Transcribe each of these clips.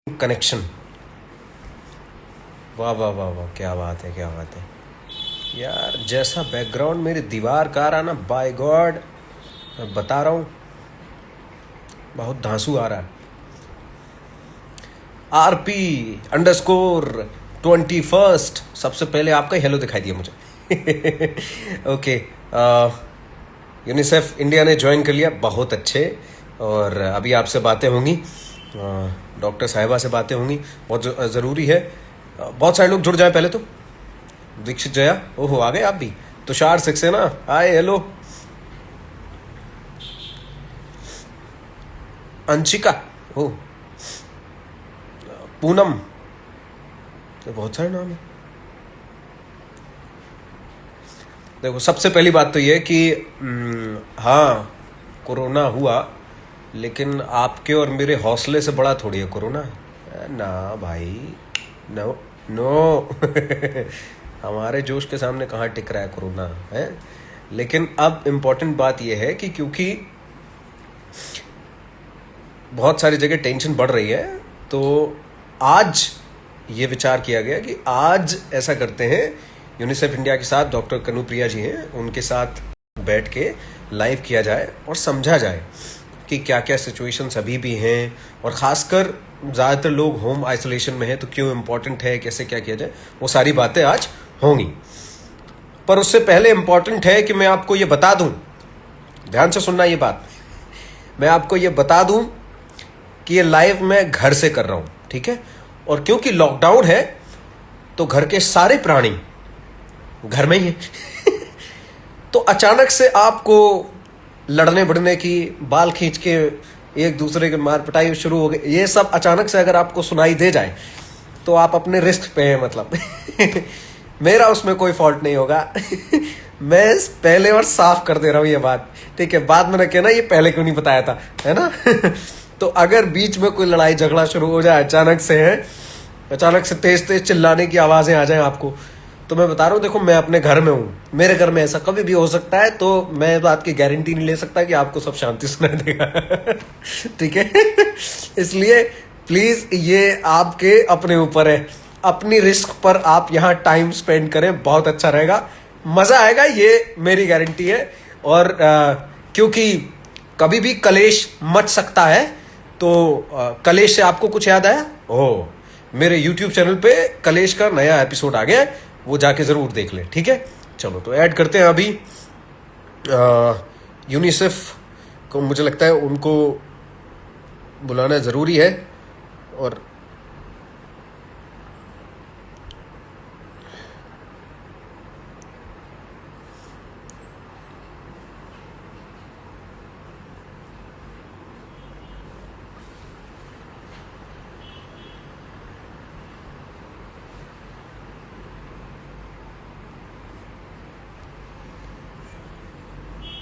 Connection. वाह वाह वाह वाह, क्या बात है, क्या बात है यार। जैसा बैकग्राउंड मेरी दीवार का आ रहा ना, बाय गॉड मैं बता रहा हूँ, बहुत धांसू आ रहा है। RP underscore 21। सबसे पहले आपका हेलो दिखाई दिया मुझे। ओके। यूनिसेफ इंडिया ने ज्वाइन कर लिया, बहुत अच्छे। और अभी आपसे बातें होंगी, डॉक्टर साहिबा से बातें होंगी, बहुत ज़रूरी है। बहुत सारे लोग जुड़ जाए पहले तो। दीक्षित जया, ओहो आ गए आप भी। Tushar Saxena, hi hello. अंशिका, ओ पूनम, तो बहुत सारे नाम है। देखो सबसे पहली बात तो ये कि हाँ कोरोना हुआ, लेकिन आपके और मेरे हौसले से बड़ा थोड़ी है कोरोना। ना भाई, नो नो। हमारे जोश के सामने कहाँ टिक रहा है कोरोना है। लेकिन अब इम्पोर्टेंट बात यह है कि क्योंकि बहुत सारी जगह टेंशन बढ़ रही है, तो आज ये विचार किया गया कि आज ऐसा करते हैं, यूनिसेफ इंडिया के साथ डॉक्टर कनुप्रिया जी हैं, उनके साथ बैठ के लाइव किया जाए और समझा जाए कि क्या क्या सिचुएशंस अभी भी हैं, और ख़ासकर ज़्यादातर लोग होम आइसोलेशन में हैं, तो क्यों इम्पोर्टेंट है, कैसे क्या किया जाए, वो सारी बातें आज होंगी। पर उससे पहले इम्पॉर्टेंट है कि मैं आपको ये बता दूं, ध्यान से सुनना ये बात, मैं आपको ये बता दूं कि ये लाइव मैं घर से कर रहा हूं, ठीक है। और क्योंकि लॉकडाउन है, तो घर के सारे प्राणी घर में ही हैं। तो अचानक से आपको लड़ने बढ़ने की, बाल खींच के एक दूसरे के मार पिटाई शुरू हो गई, ये सब अचानक से अगर आपको सुनाई दे जाए, तो आप अपने रिस्क पे हैं, मतलब। मेरा उसमें कोई फॉल्ट नहीं होगा। मैं पहले और साफ कर दे रहा हूं ये बात, ठीक है। बाद में न कहना ये पहले क्यों नहीं बताया था, है ना। तो अगर बीच में कोई लड़ाई झगड़ा शुरू हो जाए अचानक से, है अचानक से तेज तेज चिल्लाने की आवाजें आ जाए आपको, तो मैं बता रहा हूँ, देखो मैं अपने घर में हूँ, मेरे घर में ऐसा कभी भी हो सकता है, तो मैं बात की गारंटी नहीं ले सकता कि आपको सब शांति सुनाई देगा। ठीक है। इसलिए प्लीज ये आपके अपने ऊपर है, अपनी रिस्क पर आप यहाँ टाइम स्पेंड करें, बहुत अच्छा रहेगा, मजा आएगा, ये मेरी गारंटी है। और क्योंकि कभी भी कलेश मच सकता है, तो कलेश से आपको कुछ याद आया, ओह मेरे YouTube चैनल पे कलेश का नया एपिसोड आ गया है, वो जाके जरूर देख ले, ठीक है। चलो तो ऐड करते हैं अभी। यूनिसेफ को मुझे लगता है उनको बुलाना ज़रूरी है। और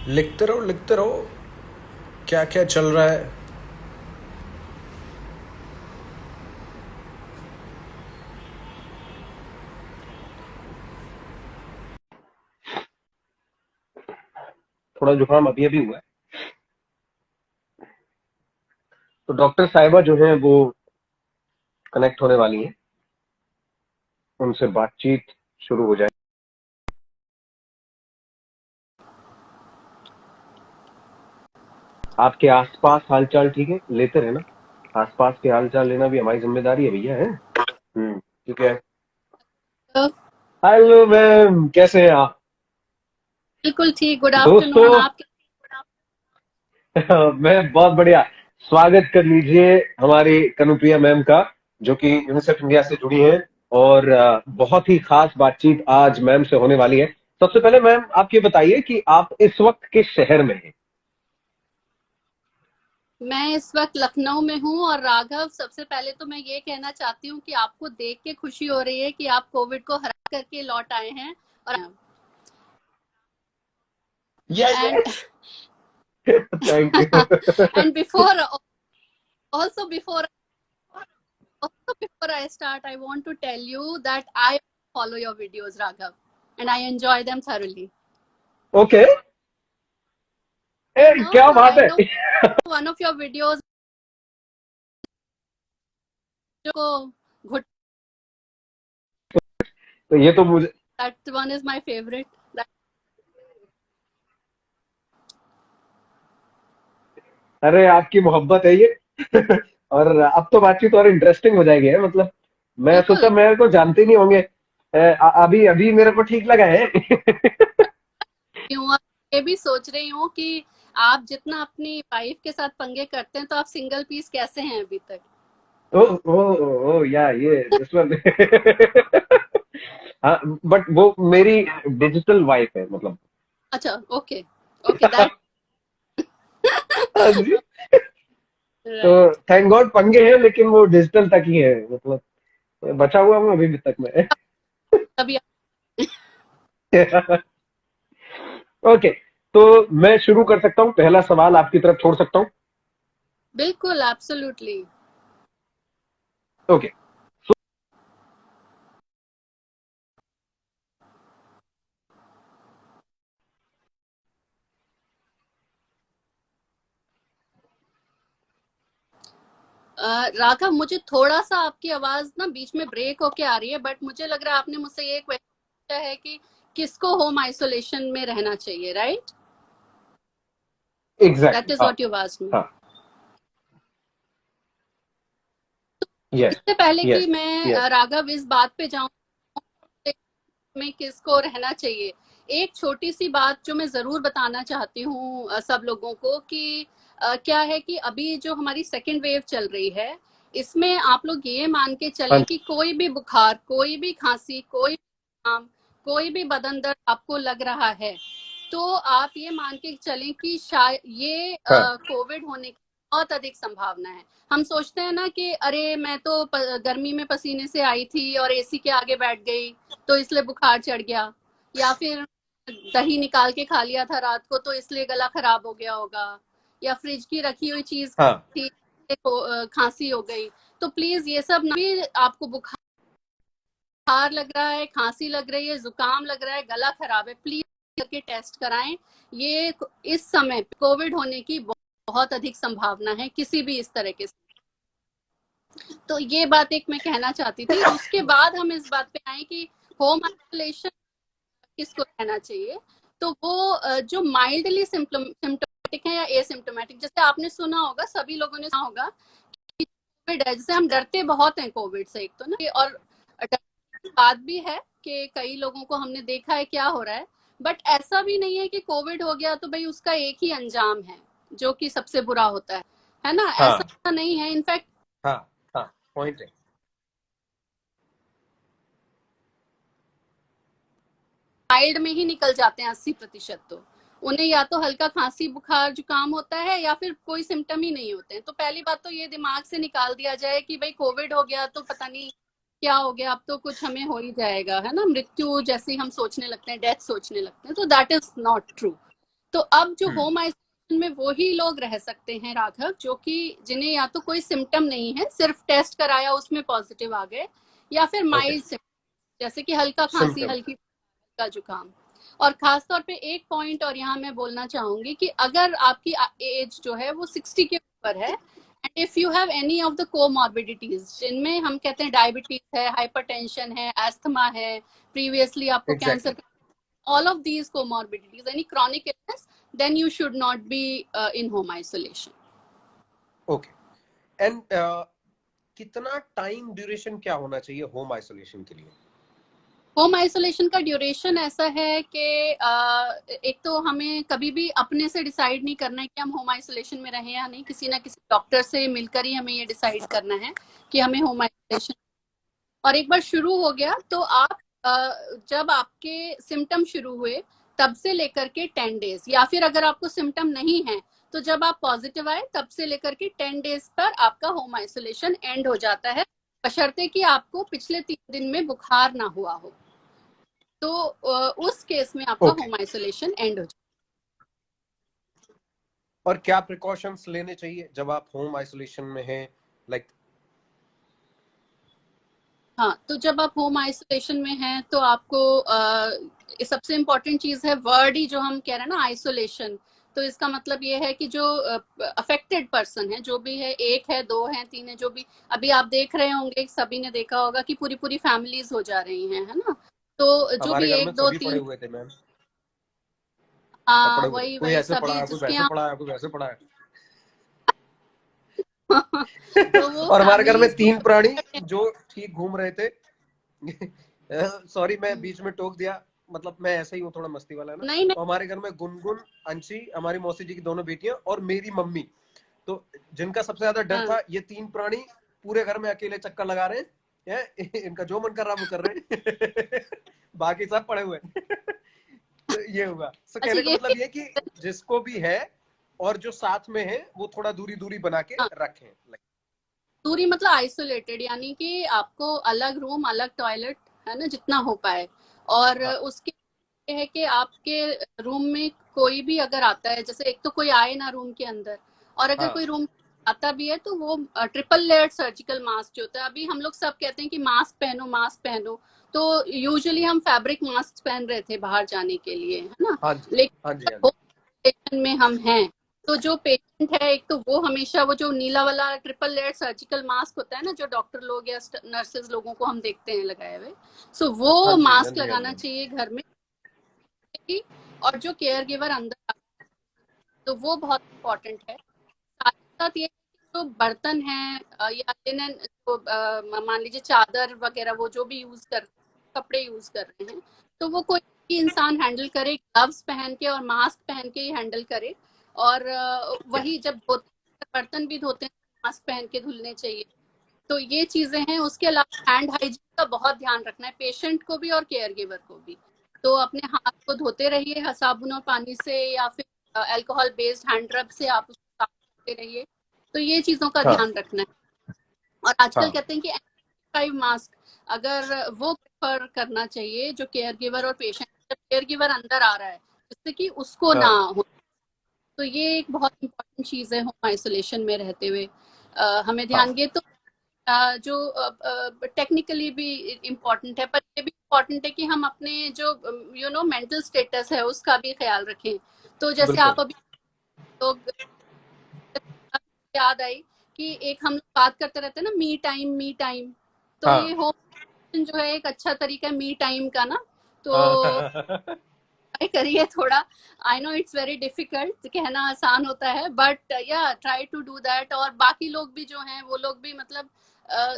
लिखते रहो क्या क्या चल रहा है। थोड़ा जुकाम अभी अभी हुआ है, तो डॉक्टर साहिबा जो है वो कनेक्ट होने वाली हैं, उनसे बातचीत शुरू हो जाए। आपके आसपास हालचाल ठीक है, लेते रहना, आसपास के हालचाल लेना भी हमारी जिम्मेदारी है भैया, है। ठीक है। हेलो मैम, कैसे हैं आप? बिल्कुल ठीक। Good afternoon. दोस्तों, आप मैं बहुत बढ़िया। स्वागत कर लीजिए हमारी कनुप्रिया मैम का, जो कि यूनिसेफ इंडिया से जुड़ी हैं, और बहुत ही खास बातचीत आज मैम से होने वाली है। सबसे पहले मैम आप ये बताइए कि आप इस वक्त किस शहर में हैं? मैं इस वक्त लखनऊ में हूँ। और राघव, सबसे पहले तो मैं ये कहना चाहती हूँ कि आपको देख के खुशी हो रही है कि आप कोविड को हरा करके लौट आए हैं। और and yes. Thank you. And before also before also before I start, I want to tell you that I follow your videos, Raghav, and I enjoy them thoroughly. Okay, क्या बात I है। know one of your videos जो घुट, तो ये तो मुझे, that one is my favorite. अरे आपकी मोहब्बत है ये। और अब तो बातचीत और इंटरेस्टिंग हो जाएगी है, मतलब मैं सोचा, बिल्कुल, मेरे को जानते नहीं होंगे। अभी अभी मेरे को ठीक लगा है। क्यों, और ये भी सोच रही हूँ कि आप जितना अपनी वाइफ के साथ पंगे करते हैं, तो आप सिंगल पीस कैसे हैं अभी तक? ओ ओ ओ या ये दिस वन। हाँ, बट वो मेरी डिजिटल वाइफ है, मतलब। अच्छा, ओके, ओके, दैट हाँ जी। तो राइट। थैंक गॉड पंगे हैं, लेकिन वो डिजिटल तक ही है, मतलब बचा हुआ हूँ अभी भी तक मैं। तभी ओके, तो मैं शुरू कर सकता हूँ, पहला सवाल आपकी तरफ छोड़ सकता हूँ। बिल्कुल, एब्सोल्युटली। ओके। राघव, मुझे थोड़ा सा आपकी आवाज ना बीच में ब्रेक होके आ रही है, बट मुझे लग रहा है आपने मुझसे ये क्वेश्चन पूछा है कि किसको होम आइसोलेशन में रहना चाहिए, राइट? दैट एग्जैक्टली, इज हाँ। What you asked me. हाँ। यस। इससे पहले कि यस। मैं यस। राघव इस बात पे जाऊं में किसको रहना चाहिए, एक छोटी सी बात जो मैं जरूर बताना चाहती हूँ सब लोगों को कि क्या है कि अभी जो हमारी सेकेंड वेव चल रही है, इसमें आप लोग ये मान के हाँ चलें जी। कि कोई भी बुखार, कोई भी खांसी, कोई भी जुकाम, कोई भी बदन दर्द आपको लग रहा है, तो आप ये मान के चलें कि शायद ये हाँ। कोविड होने की बहुत अधिक संभावना है। हम सोचते हैं ना कि अरे मैं तो गर्मी में पसीने से आई थी और एसी के आगे बैठ गई, तो इसलिए बुखार चढ़ गया, या फिर दही निकाल के खा लिया था रात को तो इसलिए गला खराब हो गया होगा, या फ्रिज की रखी हुई चीज हाँ। थी तो खांसी हो गई। तो प्लीज ये सब ना, भी आपको बुखार लग रहा है, खांसी लग रही है, जुकाम लग रहा है, गला खराब है, प्लीज करके टेस्ट कराएं। ये इस समय कोविड होने की बहुत अधिक संभावना है किसी भी इस तरह के। तो ये बात एक मैं कहना चाहती थी। उसके बाद हम इस बात पे आए कि होम आइसोलेशन किसको रहना चाहिए। तो वो जो माइल्डली सिम्टोमेटिक है या एसिम्टोमेटिक, जैसे आपने सुना होगा, सभी लोगों ने सुना होगा कि कोविड है, जैसे हम डरते बहुत हैं कोविड से, एक तो ना, और डर की बात भी है कि कई लोगों को हमने देखा है क्या हो रहा है। बट ऐसा भी नहीं है कि कोविड हो गया तो भाई उसका एक ही अंजाम है जो कि सबसे बुरा होता है ना? हाँ। ऐसा नहीं है, इनफैक्ट हाँ। हाँ। पॉइंट है। माइल्ड में ही निकल जाते हैं 80%। तो उन्हें या तो हल्का खांसी बुखार जुकाम होता है या फिर कोई सिम्टम ही नहीं होते हैं। तो पहली बात तो ये दिमाग से निकाल दिया जाए कि भाई कोविड हो गया तो पता नहीं क्या हो गया, अब तो कुछ हमें हो ही जाएगा, है ना, मृत्यु जैसी हम सोचने लगते हैं, डेथ सोचने लगते हैं। तो दैट इज नॉट ट्रू। तो अब जो होम आइसोलेशन में वही लोग रह सकते हैं राघव, जो कि जिन्हें या तो कोई सिम्टम नहीं है, सिर्फ टेस्ट कराया उसमें पॉजिटिव आ गए, या फिर ओके। माइल्ड सिम्टम जैसे कि हल्का खांसी, सिम्टम। हल्की का जुकाम। और खास तौर पे एक पॉइंट और यहाँ मैं बोलना चाहूंगी कि अगर आपकी एज जो है वो 60 के ऊपर है, and if you have any of the comorbidities, जिनमें हम कहते हैं डायबिटीज है, हाइपरटेंशन है, एस्थमा है, प्रीवियसली आपको exactly. Cancer, all of these comorbidities, any chronic illness, then you should not be in home isolation. Okay. And कितना time duration क्या होना चाहिए होम आइसोलेशन के लिए? होम आइसोलेशन का ड्यूरेशन ऐसा है कि एक तो हमें कभी भी अपने से डिसाइड नहीं करना है कि हम होम आइसोलेशन में रहें या नहीं, किसी ना किसी डॉक्टर से मिलकर ही हमें ये डिसाइड करना है कि हमें होम आइसोलेशन। और एक बार शुरू हो गया तो आप जब आपके सिम्टम शुरू हुए तब से लेकर के 10 डेज, या फिर अगर आपको सिम्टम नहीं है तो जब आप पॉजिटिव आए तब से लेकर के 10 डेज पर आपका होम आइसोलेशन एंड हो जाता है, बशर्ते कि आपको पिछले 3 दिन में बुखार ना हुआ हो। तो उस केस में आपका ओके। होम आइसोलेशन एंड हो जाए। और क्या प्रिकॉशंस लेने चाहिए जब आप होम आइसोलेशन में हैं, लाइक? हाँ, तो जब आप होम आइसोलेशन में हैं तो आपको सबसे इम्पोर्टेंट चीज है वर्ड ही जो हम कह रहे हैं ना, आइसोलेशन। तो इसका मतलब ये है कि जो अफेक्टेड पर्सन है, जो भी है, एक है, दो है, तीन है, जो भी, अभी आप देख रहे होंगे, सभी ने देखा होगा कि पूरी पूरी फैमिलीज हो जा रही हैं, है ना। तो जो हमारे भी घर में एक दो सभी पड़े तीन, हुए थे मैम, सब हाँ पड़े हुए थे, वही कोई वही ऐसे पड़ा सभी है, कोई जिसके वैसे यहाँ पड़ा है, कोई वैसे पड़ा है। तो वो और हमारे घर में फैमिलीज 3 प्राणी जो ठीक घूम रहे थे। सॉरी मैं बीच में टोक दिया, मतलब मैं ऐसा ही हूँ, थोड़ा मस्ती वाला है ना। नहीं नहीं, तो हमारे घर में गुनगुन, अंशी, हमारी मौसी जी की दोनों बेटियां और मेरी मम्मी, तो जिनका सबसे ज्यादा डर हाँ था, ये 3 प्राणी पूरे घर में अकेले चक्कर लगा रहे हैं, इनका जो मन कर रहा है वो कर रहे हैं। बाकी सब पड़े हुए हैं। तो ये हुआ। तो अच्छा कहने का ये मतलब ये कि जिसको भी है और जो साथ में है वो थोड़ा दूरी दूरी बना के हाँ, रखें। दूरी मतलब आइसोलेटेड, यानी कि आपको अलग रूम, अलग टॉयलेट, है ना, जितना हो पाए। और हाँ उसके ये है कि आपके रूम में कोई भी अगर आता है, जैसे एक तो कोई आए ना रूम के अंदर, और अगर हाँ कोई रूम आता भी है तो वो ट्रिपल लेयर्ड सर्जिकल मास्क जो होता है, अभी हम लोग सब कहते हैं कि मास्क पहनो, मास्क पहनो। तो यूजुअली हम फैब्रिक मास्क पहन रहे थे बाहर जाने के लिए, है ना। हाँ जी, हाँ जी, हाँ लेकिन जी। सिचुएशन में हम हैं, तो जो पेशेंट है, एक तो वो हमेशा वो जो नीला वाला ट्रिपल लेयर सर्जिकल मास्क होता है ना, जो डॉक्टर लोग या नर्सेज लोगों को हम देखते हैं लगाए हुए, सो हाँ वो जी, हाँ मास्क जी, हाँ जी, लगाना हाँ जी। चाहिए घर में ही। और जो केयर गिवर अंदर आता है, तो वो बहुत इंपॉर्टेंट है। साथ ही साथ ये जो बर्तन हैं या लिनन, जो मान लीजिए चादर वगैरह, वो जो भी यूज कर, कपड़े यूज कर रहे हैं, तो वो कोई भी इंसान हैंडल करे, ग्लव्स पहन के और मास्क पहन के ही हैंडल करे। और वही जब धोते बर्तन भी धोते हैं, मास्क पहन के धुलने चाहिए। तो ये चीजें हैं। उसके अलावा हैंड हाइजीन का बहुत ध्यान रखना है, पेशेंट को भी और केयर गिवर को भी। तो अपने हाथ को धोते रहिए साबुन और पानी से, या फिर अल्कोहल बेस्ड हैंड रब से आप उसको साफ करते रहिए। तो ये चीजों का हाँ ध्यान रखना है। और आजकल हाँ कहते हैं कि N95 मास्क, अगर वो प्रेफर करना चाहिए जो केयर गिवर और पेशेंट, जब केयर गिवर अंदर आ रहा है, जिससे कि उसको ना हाँ हो। तो ये एक बहुत इंपॉर्टेंट चीज है होम आइसोलेशन में रहते हुए, हमें हाँ। ध्यान। ये तो जो टेक्निकली भी इम्पोर्टेंट है, पर ये भी इम्पोर्टेंट है कि हम अपने जो मेंटल स्टेटस है उसका भी ख्याल रखें। तो जैसे बिल्कुल। आप अभी लोग, याद आई कि एक हम लोग बात करते रहते हैं ना, मी टाइम, मी टाइम। तो हाँ ये होम जो है एक अच्छा तरीका है मी टाइम का ना। तो हाँ। ट्राई करिए थोड़ा। I know it's very difficult, कहना आसान होता है, बट या ट्राई टू डू दैट। और बाकी लोग भी जो हैं वो लोग भी मतलब अ,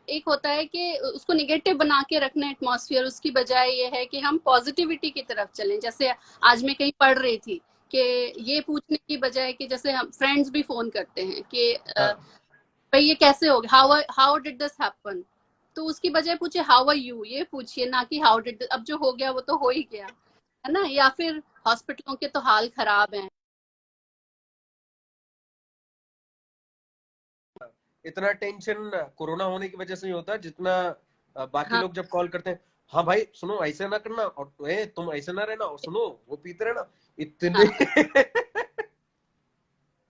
एक होता है कि उसको निगेटिव बना के रखना एटमॉस्फेयर, उसकी बजाय ये है कि हम पॉजिटिविटी की तरफ चलें। जैसे आज मैं कहीं पढ़ रही थी कि ये पूछने की बजाय कि जैसे हम फ्रेंड्स भी फोन करते हैं कि हाँ। भाई ये कैसे हो गया, हाउ डिड दिस हैपन। तो उसकी बजाय पूछे हाउ आर यू, ये पूछिए, ना कि हाउ डिड, अब जो हो गया वो तो हो ही गया, है ना। या फिर हॉस्पिटलों के तो हाल खराब हैं। इतना टेंशन कोरोना होने की वजह से नहीं होता जितना बाकी हाँ लोग जब कॉल करते हैं। हाँ भाई सुनो, ऐसे ना करना, और तुम ऐसे ना रहना, और सुनो वो पीते रहना इतने। हाँ।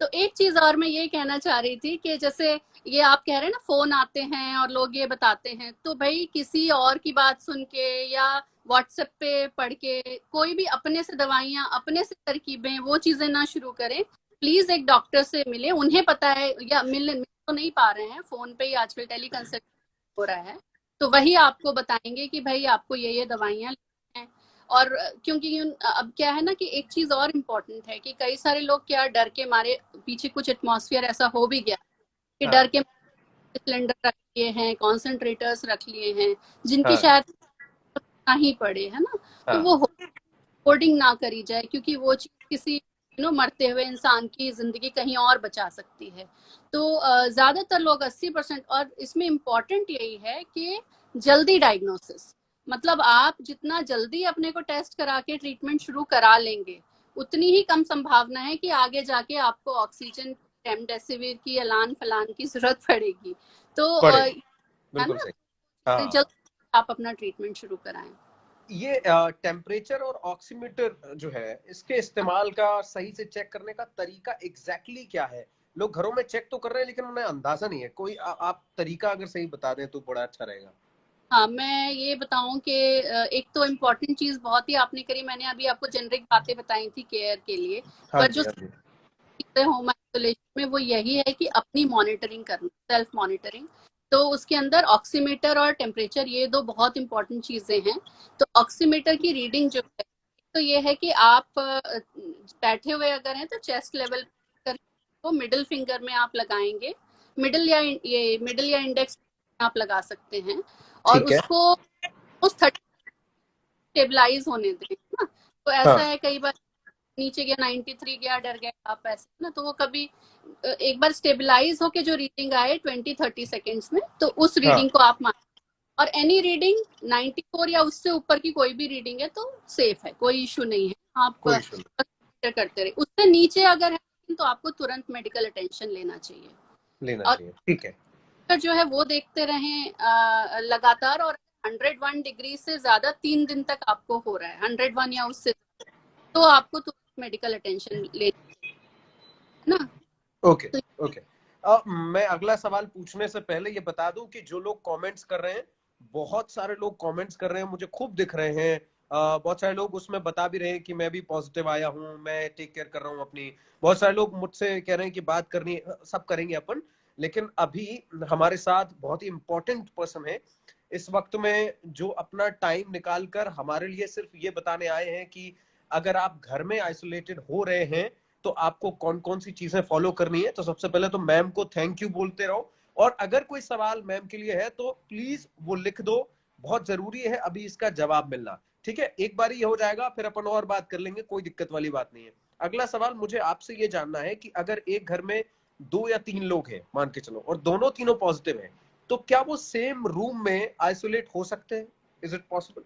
तो एक चीज और मैं ये कहना चाह रही थी कि जैसे ये आप कह रहे हैं ना, फोन आते हैं और लोग ये बताते हैं, तो भाई किसी और की बात सुन के या व्हाट्सएप पे पढ़ के कोई भी अपने से दवाइयां, अपने से तरकीबें, वो चीजें ना शुरू करें। प्लीज एक डॉक्टर से मिले, उन्हें पता है, या मिल तो नहीं पा रहे हैं, फोन पे ही आजकल टेली कंसल्ट हो रहा है, तो वही आपको बताएंगे कि भाई आपको ये दवाइयां लेनी है। और क्योंकि अब क्या है ना कि एक चीज और इम्पोर्टेंट है कि कई सारे लोग क्या डर के मारे, पीछे कुछ एटमॉस्फेयर ऐसा हो भी गया कि डर हाँ के सिलेंडर रख लिए हैं, कॉन्सेंट्रेटर्स रख लिए हैं, जिनकी हाँ शायद ना ही पड़े, है ना। तो हाँ वो होर्डिंग ना करी जाए, क्योंकि वो चीज किसी मरते हुए इंसान की जिंदगी कहीं और बचा सकती है। तो ज्यादातर लोग 80%, और इसमें इम्पोर्टेंट यही है कि जल्दी डायग्नोसिस, मतलब आप जितना जल्दी अपने को टेस्ट करा के ट्रीटमेंट शुरू करा लेंगे, उतनी ही कम संभावना है कि आगे जाके आपको ऑक्सीजन, रेमडेसिविर की, अलान फलान की जरूरत पड़ेगी। तो पड़ेगी। है बिल्कुल ना, सही। हाँ। जल्दी आप अपना ट्रीटमेंट शुरू कराएं। ये टेम्परेचर और ऑक्सीमीटर जो है, इसके इस्तेमाल का सही से चेक करने का तरीका एग्जैक्टली क्या है? लोग घरों में चेक तो कर रहे हैं लेकिन उन्हें अंदाजा नहीं है कोई। आप तरीका अगर सही बता दें तो बड़ा अच्छा रहेगा। हाँ, मैं ये बताऊं कि एक तो इम्पोर्टेंट चीज बहुत ही आपने करी, मैंने अभी आपको जेनरिक बातें बताई थी केयर के लिए, हाँ पर जी, जो हाँ जी। चीजें होम आइसोलेशन में वो यही है कि अपनी मॉनिटरिंग करना, सेल्फ मॉनिटरिंग। तो उसके अंदर ऑक्सीमीटर और टेम्परेचर, ये दो बहुत इंपॉर्टेंट चीजें हैं। तो ऑक्सीमीटर की रीडिंग जो है, तो ये है कि आप बैठे हुए अगर हैं तो चेस्ट लेवल कर, वो मिडिल फिंगर में आप लगाएंगे, मिडिल या इंडेक्स आप लगा सकते हैं, और ठीक है। उसको उस 30 स्टेबलाइज होने दें ना। तो ऐसा हाँ, है कई बार नीचे गया, 93 गया, डर गए आप ऐसे ना, तो वो कभी एक बार स्टेबलाइज होके जो रीडिंग आए 20-30 सेकेंड्स में, तो उस हाँ, रीडिंग को आप मान, और एनी रीडिंग 94 या उससे ऊपर की कोई भी रीडिंग है तो सेफ है, कोई इशू नहीं है, आप कोई इशू नहीं, करते रहे। उससे नीचे अगर है तो आपको तुरंत मेडिकल अटेंशन लेना चाहिए। लेना और चाहिए, ठीक है। जो है वो देखते रहें लगातार, और 101 डिग्री से ज्यादा 3 दिन तक आपको हो रहा है, 101 या उससे, तो आपको तुरंत मेडिकल अटेंशन लेना है ना। ओके, तो ओके। मैं अगला सवाल पूछने से पहले ये बता दूं कि जो लोग कमेंट्स कर रहे हैं, बहुत सारे लोग कमेंट्स कर रहे हैं, मुझे खूब दिख रहे हैं। बहुत सारे लोग उसमें बता भी रहे हैं कि मैं भी पॉजिटिव आया हूं, मैं टेक केयर कर रहा हूं अपनी। बहुत सारे लोग मुझसे कह रहे हैं कि बात करनी है, सब करेंगे अपन। लेकिन अभी हमारे साथ बहुत ही इंपॉर्टेंट पर्सन है इस वक्त में, जो अपना टाइम निकाल कर हमारे लिए सिर्फ ये बताने आए हैं कि अगर आप घर में आइसोलेटेड हो रहे हैं तो आपको कौन कौन सी चीजें फॉलो करनी है। तो सबसे पहले तो मैम को थैंक यू बोलते रहो, और अगर कोई सवाल मैम के लिए है तो प्लीज वो लिख दो, बहुत जरूरी है अभी इसका जवाब मिलना। ठीक है, एक बार ये हो जाएगा फिर अपन और बात कर लेंगे, कोई दिक्कत वाली बात नहीं है। अगला सवाल मुझे आपसे ये जानना है कि अगर एक घर में 2 या 3 लोग हैं मान के चलो, और दोनों तीनों पॉजिटिव हैं, तो क्या वो सेम रूम में आइसोलेट हो सकते हैं? Is it possible?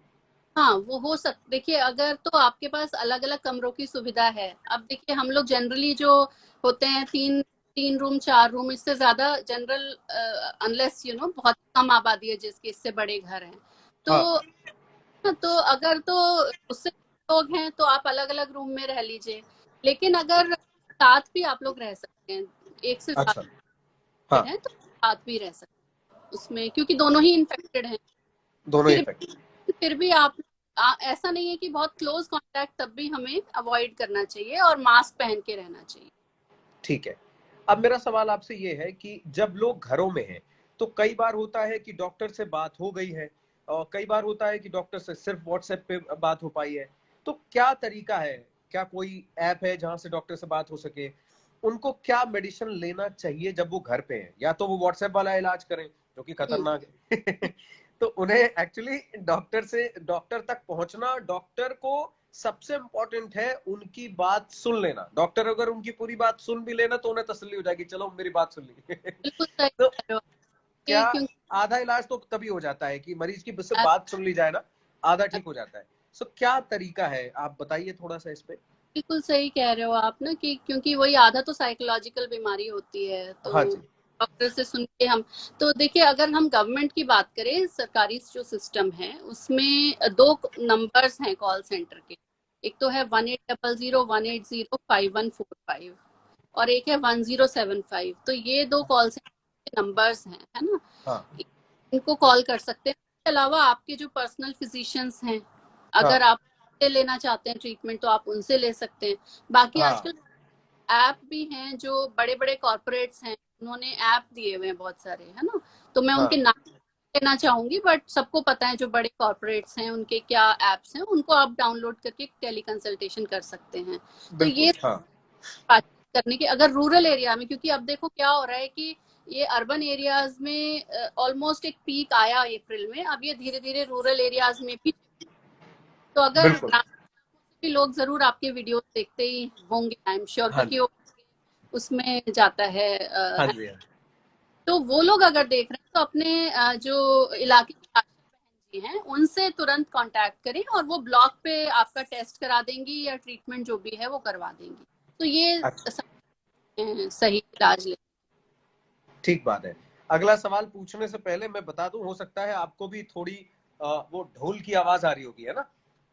हाँ, वो हो सकता, देखिए अगर तो आपके पास अलग अलग कमरों की सुविधा है, अब देखिए हम लोग जनरली जो होते हैं, 3 रूम 4 रूम, इससे ज्यादा जनरल, अनलेस बहुत कम आबादी है जिसके, इससे बड़े घर हैं, हाँ, तो अगर तो उससे लोग हैं तो आप अलग अलग रूम में रह लीजिए। लेकिन अगर साथ भी आप लोग रह सकते हैं, एक से अच्छा, ज्यादा हाँ, है तो साथ भी रह सकते हैं उसमें, क्योंकि दोनों ही इन्फेक्टेड हैं। दोनों फिर इफेक्ट। फिर भी आप ऐसा नहीं है कि बहुत क्लोज कांटेक्ट, तब भी हमें अवॉइड करना चाहिए और मास्क पहन के रहना चाहिए। ठीक है। अब मेरा सवाल आपसे ये है कि जब लोग घरों में हैं, तो कई बार होता है कि डॉक्टर से बात हो गई है, और कई बार होता है कि डॉक्टर से सिर्फ व्हाट्सएप पे बात हो पाई है। तो क्या तरीका है, क्या कोई ऐप है जहां से डॉक्टर से बात हो सके? उनको क्या मेडिसिन लेना चाहिए जब वो घर पे हैं? या तो वो व्हाट्सएप वाला इलाज करें जो कि हम्म, खतरनाक है तो उन्हें एक्चुअली डॉक्टर तक पहुंचना, डॉक्टर को सबसे इंपॉर्टेंट है उनकी बात सुन लेना। डॉक्टर अगर उनकी पूरी बात सुन भी लेना तो उन्हें तसल्ली हो जाएगी, चलो मेरी बात सुन ली बिल्कुल सही तो कह रहे हो क्या क्योंकि आधा इलाज तो तभी हो जाता है कि मरीज की सिर्फ बात सुन ली जाए ना, आधा ठीक हो जाता है। सो क्या तरीका है, आप बताइए थोड़ा सा इस पे। बिल्कुल सही कह रहे हो आप ना, कि क्योंकि वही आधा तो साइकोलॉजिकल बीमारी होती है, तो हाँ जी, डॉक्टर से सुन के हम, तो देखिए अगर हम गवर्नमेंट की बात करें, सरकारी जो सिस्टम है उसमें दो नंबर्स हैं कॉल सेंटर के, एक तो है 1800 180 5145, और एक है 1075। तो ये दो कॉल सेंटर के नंबर्स हैं, है ना। हाँ, इनको कॉल कर सकते हैं। इसके अलावा आपके जो पर्सनल फिजिशियंस हैं, हाँ, अगर आप से लेना चाहते हैं ट्रीटमेंट तो आप उनसे ले सकते हैं। बाकी हाँ, आजकल ऐप भी हैं, जो बड़े बड़े कॉरपोरेट्स हैं उन्होंने ऐप दिए हुए हैं बहुत सारे, है ना। तो मैं हाँ, उनके नाम लेना चाहूंगी, बट सबको पता है जो बड़े कॉरपोरेट्स हैं उनके क्या एप्स हैं, उनको आप डाउनलोड करके टेली कंसल्टेशन कर सकते हैं। तो बिल्कुल, ये हाँ, बातचीत करने की, अगर रूरल एरिया में, क्योंकि अब देखो क्या हो रहा है कि ये अर्बन एरियाज में ऑलमोस्ट एक पीक आया अप्रैल में, अब ये धीरे धीरे रूरल एरियाज में भी, तो अगर बिल्कुल, ग्रामीण भी लोग जरूर आपके वीडियो देखते ही होंगे, आई एम श्योर, हाँ क्योंकि जी, वो उसमें जाता है हाँ है। जी, हाँ। तो वो लोग अगर देख रहे हैं तो अपने जो इलाके की आशा बहन जी हैं उनसे तुरंत कांटेक्ट करें, और वो ब्लॉक पे आपका टेस्ट करा देंगी या ट्रीटमेंट जो भी है वो करवा देंगी। तो ये अच्छा, सही इलाज ले। ठीक बात है। अगला सवाल पूछने से पहले मैं बता दूं, हो सकता है आपको भी थोड़ी वो ढोल की आवाज आ रही होगी, है ना।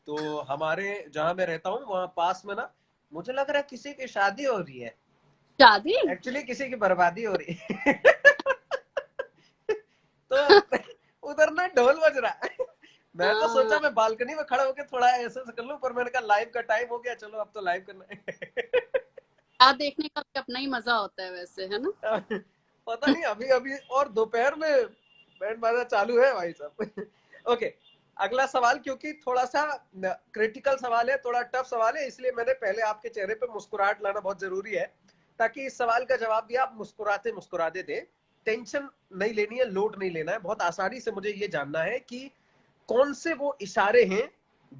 तो हमारे जहां मैं रहता हूँ वहां पास में ना, मुझे लग रहा है किसी की शादी हो रही है, शादी। एक्चुअली किसी की बर्बादी हो रही है तो उधर ना ढोल बज रहा है। मैं तो सोचा हाँ, मैं बालकनी में खड़ा होकर थोड़ा ऐसे ऐसे कर लूं, पर मैंने कहा लाइव का टाइम हो गया, चलो अब तो लाइव करना है। रात देखने का भी अपना ही मजा होता है वैसे, है ना। पता नहीं, अभी अभी और दोपहर में बैंड बाजा चालू है भाई साहब। ओके, अगला सवाल क्योंकि थोड़ा सा क्रिटिकल सवाल है, थोड़ा टफ सवाल है, इसलिए मैंने पहले आपके चेहरे पे मुस्कुराहट लाना बहुत जरूरी है, ताकि इस सवाल का जवाब भी आप मुस्कुराते मुस्कुराते दें। टेंशन नहीं लेनी है, लोड नहीं लेना है, बहुत आसानी से मुझे ये जानना है कि कौन से वो इशारे हैं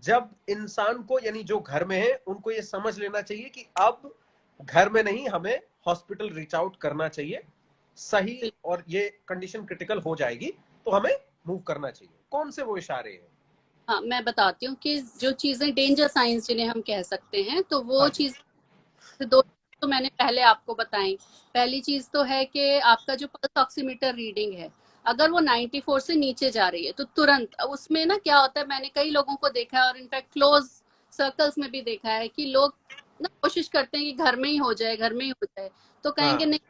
जब इंसान को, यानी जो घर में है, उनको ये समझ लेना चाहिए कि अब घर में नहीं, हमें हॉस्पिटल रीच आउट करना चाहिए, सही, और ये कंडीशन क्रिटिकल हो जाएगी तो हमें मूव करना चाहिए। कौन से वो इशारे हैं? हाँ, मैं बताती हूँ कि जो चीजें डेंजर साइंस जिन्हें हम कह सकते हैं, तो वो हाँ जी। चीज दो तो मैंने पहले आपको बताई। पहली चीज तो है कि आपका जो पल्स ऑक्सीमीटर रीडिंग है, अगर वो 94 से नीचे जा रही है तो तुरंत उसमें ना क्या होता है, मैंने कई लोगों को देखा है और इनफैक्ट क्लोज सर्कल्स में भी देखा है कि लोग ना कोशिश करते हैं कि घर में ही हो जाए, घर में ही हो जाए, तो कहेंगे हाँ। नहीं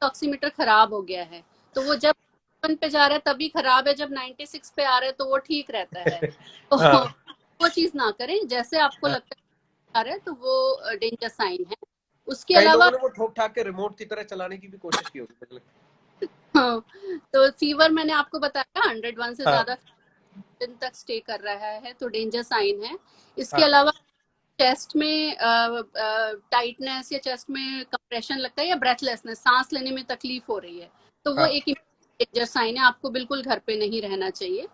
ऑक्सीमीटर खराब हो गया है। तो वो जब 1 पे जा रहा है तभी खराब है, जब 96 पे आ रहा है तो वो ठीक रहता है। तो हाँ। वो चीज ना करें, जैसे आपको हाँ। लगता है आ रहा है तो वो डेंजर साइन है। उसके कई अलावा लोगों ने वो ठोक ठाक के रिमोट की तरह चलाने की भी कोशिश की होगी, मुझे लगता हाँ, तो फीवर मैंने आपको बताया 101 से है। ज्यादा हाँ। दिन तक स्टे कर रहा है तो डेंजर साइन है। इसके हाँ। अलावा चेस्ट में टाइटनेस या चेस्ट में कंप्रेशन लगता है या ब्रेथलेसनेस, सांस लेने में तकलीफ हो रही है, तो वो हाँ। एक डेंजर साइन है, आपको बिल्कुल घर पे नहीं रहना चाहिए।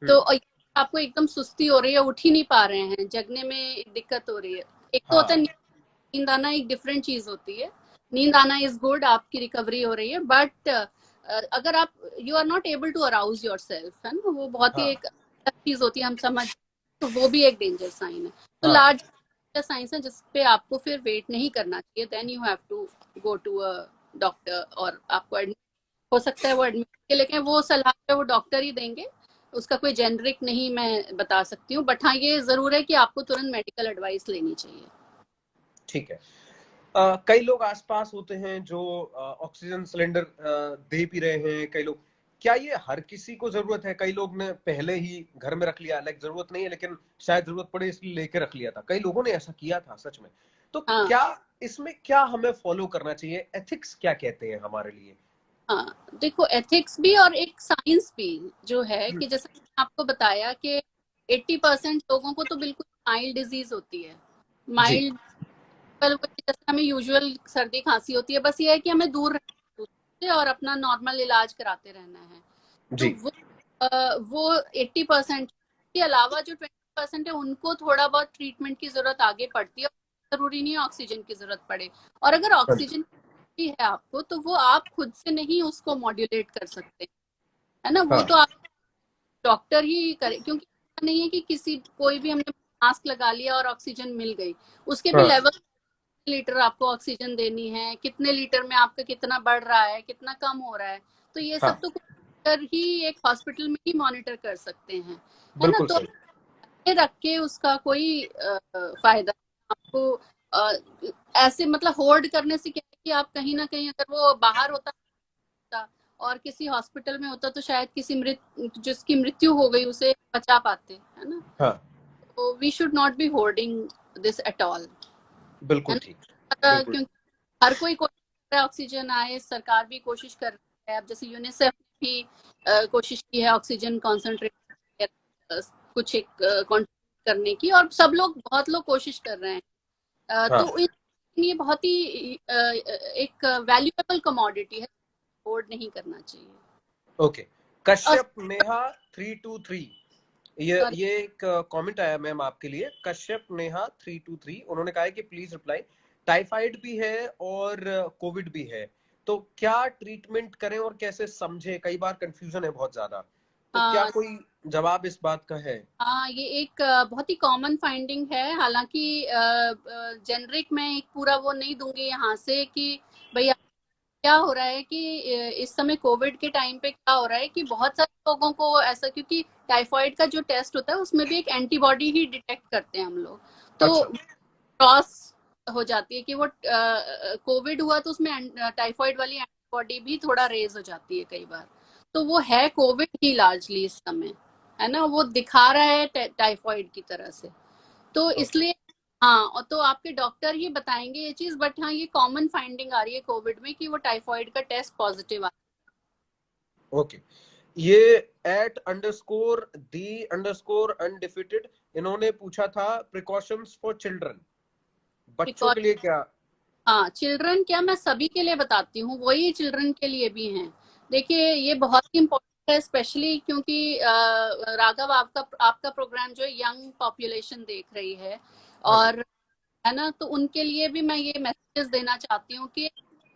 तो हम्म। आपको एकदम सुस्ती हो रही है, उठ ही नहीं पा रहे हैं, जगने में दिक्कत हो रही है। एक तो होता है हाँ। नींद आना, एक डिफरेंट चीज होती है। नींद आना इज गुड, आपकी रिकवरी हो रही है, बट अगर आप you are not able to arouse yourself, है ना, वो बहुत ही हाँ। एक अलग चीज होती है, हम समझ, तो वो भी एक डेंजर साइन है। तो हाँ। लार्ज साइंस है जिस पे आपको फिर वेट नहीं करना चाहिए, then you have to go to a doctor, और आपको admit, हो सकता है वो एडमिट के, लेकिन वो सलाह है वो डॉक्टर ही देंगे, उसका कोई जेनरिक नहीं मैं बता सकती हूँ, बट हाँ ये जरूर है कि आपको तुरंत मेडिकल एडवाइस लेनी चाहिए। ठीक है। कई लोग आसपास होते हैं जो ऑक्सीजन सिलेंडर दे भी रहे हैं, कई लोग, क्या ये हर किसी को जरूरत है? कई लोग ने पहले ही घर में रख लिया, लाइक जरूरत नहीं है लेकिन शायद जरूरत पड़े इसलिए लेके रख लिया था, कई लोगों ने ऐसा किया था सच में। तो हाँ, क्या इसमें क्या हमें फॉलो करना चाहिए? एथिक्स क्या कहते हैं हमारे लिए? हाँ, देखो एथिक्स भी और एक साइंस भी जो है हम्म। कि जैसे मैंने आपको बताया कि 80% लोगों को तो बिल्कुल माइल्ड डिजीज होती है। जी। माइल्ड जैसे हमें यूजुअल सर्दी खांसी होती है, बस ये है कि हमें दूर रहना है उससे और अपना नॉर्मल इलाज कराते रहना है। तो जी। वो 80% के अलावा जो 20% है उनको थोड़ा बहुत ट्रीटमेंट की जरूरत आगे पड़ती है, जरूरी नहीं है ऑक्सीजन की जरूरत पड़े। और अगर हाँ जी। ऑक्सीजन भी है आपको तो वो आप खुद से नहीं उसको मॉड्यूलेट कर सकते, है ना, वो हाँ। तो आप डॉक्टर ही करे, क्योंकि ऐसा नहीं है कि किसी कोई भी हमने मास्क लगा लिया और ऑक्सीजन मिल गई, उसके भी हाँ। लेवल, लीटर आपको ऑक्सीजन देनी है, कितने लीटर में आपका कितना बढ़ रहा है, कितना कम हो रहा है, तो ये सब हाँ। तो डॉक्टर ही एक हॉस्पिटल में ही मॉनिटर कर सकते हैं, है ना। बिल्कुल तो सही। ये रख के उसका कोई फायदा नहीं। आपको ऐसे मतलब होल्ड करने से क्या है कि आप कहीं ना कहीं, अगर वो बाहर होता और किसी हॉस्पिटल में होता तो शायद किसी जिसकी मृत्यु हो गई उसे बचा पाते, है ना। हाँ। तो we should not be holding this at all, है बिल्कुल ठीक। ना, बिल्कुल। क्योंकि हर कोई कोशिश कर रहा है ऑक्सीजन आए, सरकार भी कोशिश कर रही है, अब जैसे यूनिसेफ ने भी कोशिश की है ऑक्सीजन कॉन्सेंट्रेट कुछ एक कॉन्ट्रीब्यूट करने की, और सब लोग, बहुत लोग कोशिश कर रहे हैं। हाँ। तो ये बहुत ही एक वैल्यूएबल कमोडिटी है, होल्ड नहीं करना चाहिए। ओके। और कश्यप नेहा 323, ये एक कमेंट आया मैम आपके लिए, कश्यप नेहा 323, उन्होंने कहा है कि प्लीज रिप्लाई, टाइफाइड भी है और कोविड भी है, तो क्या ट्रीटमेंट करें और कैसे समझे? कई बार कंफ्यूजन है बहुत ज्यादा, तो क्या हाँ, कोई जवाब इस बात का है? हाँ, ये एक बहुत ही कॉमन फाइंडिंग है, हालांकि जेनरिक में एक पूरा वो नहीं दूंगी यहाँ से कि भाई क्या हो रहा है कि इस समय कोविड के टाइम पे क्या हो रहा है कि बहुत सारे लोगों को ऐसा, क्योंकि टाइफाइड का जो टेस्ट होता है उसमें भी एक एंटीबॉडी ही डिटेक्ट करते हैं हम लोग, तो अच्छा। क्रॉस हो जाती है कि वो कोविड हुआ तो उसमें टाइफाइड वाली एंटीबॉडी भी थोड़ा रेज हो जाती है कई बार, तो वो है कोविड ही लार्जली इस समय। है ना, वो दिखा रहा है टाइफाइड की तरह से। तो ओके। इसलिए हाँ, और तो आपके डॉक्टर ही बताएंगे ये चीज, बट हाँ ये कॉमन फाइंडिंग आ रही है कोविड में कि वो टाइफाइड का टेस्ट पॉजिटिव आ ओके, ये @_the_undefeated इन्होंने पूछा था प्रिकॉशंस फॉर चिल्ड्रन, बच्चों रहा के लिए क्या? है। हाँ, चिल्ड्रन क्या, मैं सभी के लिए बताती हूँ, वही चिल्ड्रन के लिए भी हैं। देखिए ये बहुत ही इम्पोर्टेंट है, स्पेशली क्योंकि राघव आपका आपका प्रोग्राम जो है यंग पॉपुलेशन देख रही है, हाँ जी। और है ना, तो उनके लिए भी मैं ये मैसेजेस देना चाहती हूँ कि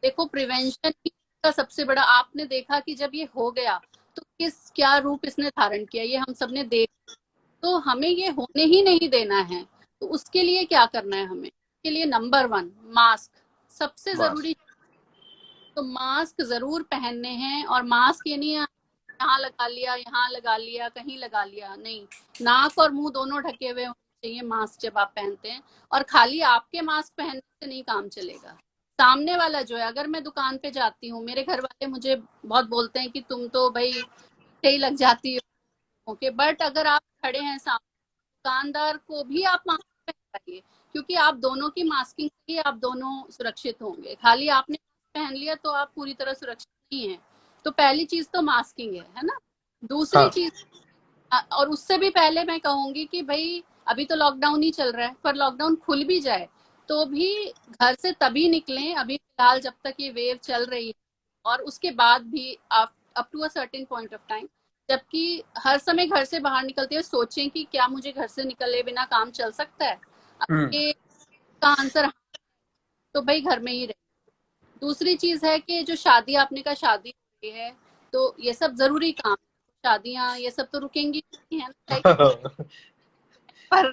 देखो प्रिवेंशन ही का सबसे बड़ा, आपने देखा कि जब ये हो गया तो किस क्या रूप इसने धारण किया, ये हम सबने देख, तो हमें ये होने ही नहीं देना है। तो उसके लिए क्या करना है हमें, उसके लिए नंबर वन मास्क सबसे मास्क। जरूरी। तो मास्क जरूर पहनने हैं, और मास्क ये नहीं यहाँ लगा लिया, यहाँ लगा लिया, कहीं लगा लिया, नहीं, नाक और मुंह दोनों ढके हुए होने चाहिए मास्क जब आप पहनते हैं। और खाली आपके मास्क पहनने से नहीं काम चलेगा, सामने वाला जो है, अगर मैं दुकान पे जाती हूँ, मेरे घर वाले मुझे बहुत बोलते हैं कि तुम तो भाई ही लग जाती हो, ओके, बट अगर आप खड़े हैं सामने, दुकानदार को भी आप मास्क पहनाइए, क्योंकि आप दोनों की मास्किंग से ही आप दोनों सुरक्षित होंगे। खाली आपने मास्क पहन लिया तो आप पूरी तरह सुरक्षित नहीं है। तो पहली चीज तो मास्किंग है ना। दूसरी हाँ। चीज, और उससे भी पहले मैं कहूंगी कि भाई अभी तो लॉकडाउन ही चल रहा है, पर लॉकडाउन खुल भी जाए तो भी घर से तभी निकलें, अभी फिलहाल जब तक ये वेव चल रही है, और उसके बाद भी आप up to a certain point of time, जबकि हर समय घर से बाहर निकलते हुए सोचें कि क्या मुझे घर से निकले बिना काम चल सकता है। हम्म। ये का आंसर हाँ, तो भाई घर में ही रहे। दूसरी चीज है कि जो शादी, आपने कहा शादी हो रही है, तो ये सब जरूरी काम, शादियां ये सब तो रुकेंगी नहीं, है ना, पर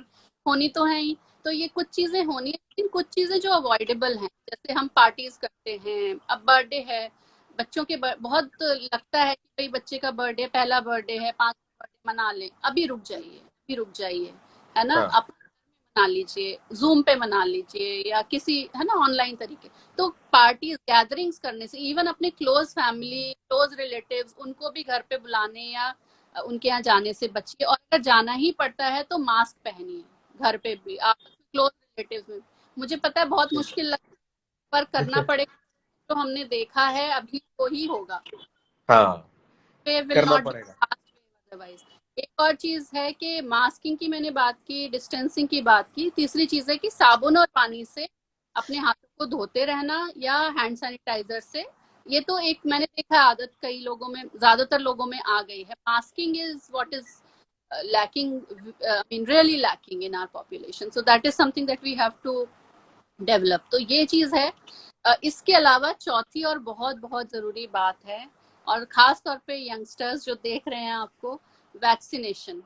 होनी तो है ही। तो ये कुछ चीजें होनी है, लेकिन कुछ चीजें जो अवॉइडेबल हैं, जैसे हम पार्टीज करते हैं, अब बर्थडे है बच्चों के, बहुत लगता है कि भाई बच्चे का बर्थडे, पहला बर्थडे है, 5 बर्थडे मना लें, अभी रुक जाइए, अभी रुक जाइए, है ना, हाँ। आप मना लीजिए, जूम पे मना लीजिए, या किसी, है ना, ऑनलाइन तरीके। तो पार्टीज गैदरिंग्स करने से, इवन अपने क्लोज फैमिली, क्लोज रिलेटिव्स, उनको भी घर पे बुलाने या उनके यहाँ जाने से बचिए, और अगर जाना ही पड़ता है तो मास्क पहनिए, घर पे भी आप क्लोज रिलेटिव्स में। मुझे पता है बहुत ठीक मुश्किल लगता है, पर करना है। पड़ेगा, तो हमने देखा है अभी तो ही होगा, हाँ, वे विल करना नॉट बी पड़ेगा। Fast way otherwise. एक और चीज है कि मास्किंग की मैंने बात की, डिस्टेंसिंग की बात की, तीसरी चीज है कि साबुन और पानी से अपने हाथों को धोते रहना, या हैंड सैनिटाइजर से। ये तो एक मैंने देखा है आदत कई लोगों में, ज्यादातर लोगों में आ गई है। Masking is what is lacking, I mean really lacking in our population, so that is something that we have to develop. तो ये चीज है। इसके अलावा चौथी और बहुत बहुत जरूरी बात है, और खास तौर पे यंगस्टर्स जो देख रहे हैं आपको, वैक्सीनेशन।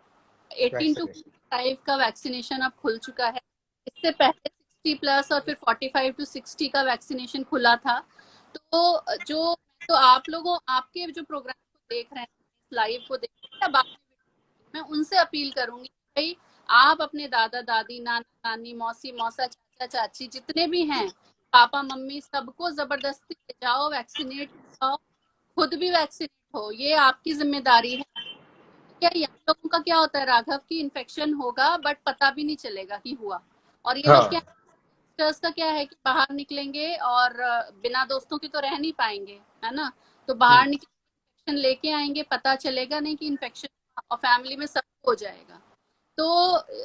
18 to vaccination. 45 का वैक्सीनेशन अब खुल चुका है, इससे पहले 60+ और फिर 45 to 60 का वैक्सीनेशन खुला था। तो जो, तो आप लोगों, आपके जो प्रोग्राम को देख रहे हैं, लाइव को देख रहे हैं, या मैं उनसे अपील करूंगी भाई, आप अपने दादा दादी, नाना नानी, मौसी मौसा, चाचा चाची, जितने भी हैं, पापा मम्मी, सबको जबरदस्ती ले जाओ, वैक्सीनेट कराओ, खुद भी वैक्सीनेट हो, ये आपकी जिम्मेदारी है। क्या यहाँ लोगों का क्या होता है राघव, की इन्फेक्शन होगा बट पता भी नहीं चलेगा कि हुआ, और ये लोग क्या, हाँ। यंगस्टर्स का क्या है कि बाहर निकलेंगे और बिना दोस्तों के तो रह नहीं पाएंगे, है ना, तो बाहर निकले इन्फेक्शन लेके आएंगे, पता चलेगा नहीं कि इन्फेक्शन, और फैमिली में सब हो जाएगा। तो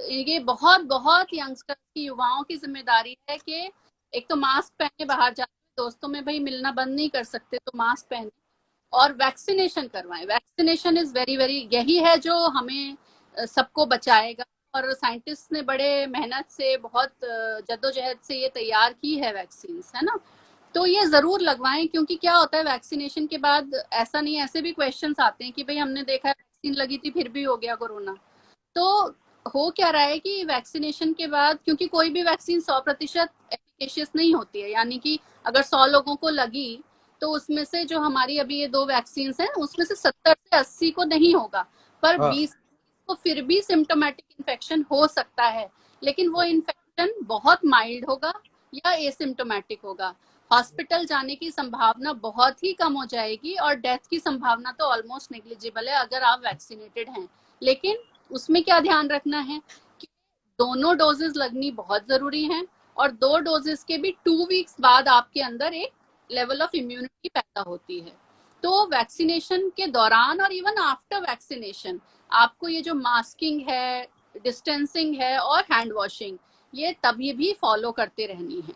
ये बहुत बहुत यंगस्टर्स की, युवाओं की जिम्मेदारी है कि एक तो मास्क पहने, बाहर जाते दोस्तों में भाई मिलना बंद नहीं कर सकते तो मास्क पहने, और वैक्सीनेशन करवाएं। वैक्सीनेशन इज वेरी वेरी, यही है जो हमें सबको बचाएगा, और साइंटिस्ट ने बड़े मेहनत से, बहुत जद्दोजहद से ये तैयार की है वैक्सीन, है ना। तो ये जरूर लगवाएं, क्योंकि क्या होता है वैक्सीनेशन के बाद, ऐसा नहीं, ऐसे भी क्वेश्चंस आते हैं कि भाई हमने देखा है वैक्सीन लगी थी फिर भी हो गया कोरोना। तो हो क्या रहा है कि वैक्सीनेशन के बाद, क्योंकि कोई भी वैक्सीन 100% एफिकेशियस नहीं होती है, यानी कि अगर 100 लोगों को लगी तो उसमें से, जो हमारी अभी ये 2 वैक्सीन हैं, उसमें से 70 से 80 को नहीं होगा, पर हाँ। 20 को फिर भी सिम्टोमेटिक इन्फेक्शन हो सकता है, लेकिन वो इन्फेक्शन बहुत माइल्ड होगा या एसिम्टोमेटिक होगा। हॉस्पिटल जाने की संभावना बहुत ही कम हो जाएगी और डेथ की संभावना तो ऑलमोस्ट नेग्लिजिबल है अगर आप वैक्सीनेटेड हैं। लेकिन उसमें क्या ध्यान रखना है कि दोनों डोजेस लगनी बहुत जरूरी है और 2 डोजेस के भी 2 वीक्स बाद आपके अंदर एक लेवल ऑफ इम्यूनिटी पैदा होती है। तो वैक्सीनेशन के दौरान और इवन आफ्टर वैक्सीनेशन आपको ये जो मास्किंग है, डिस्टेंसिंग है और हैंड वॉशिंग, ये तभी भी फॉलो करते रहनी है।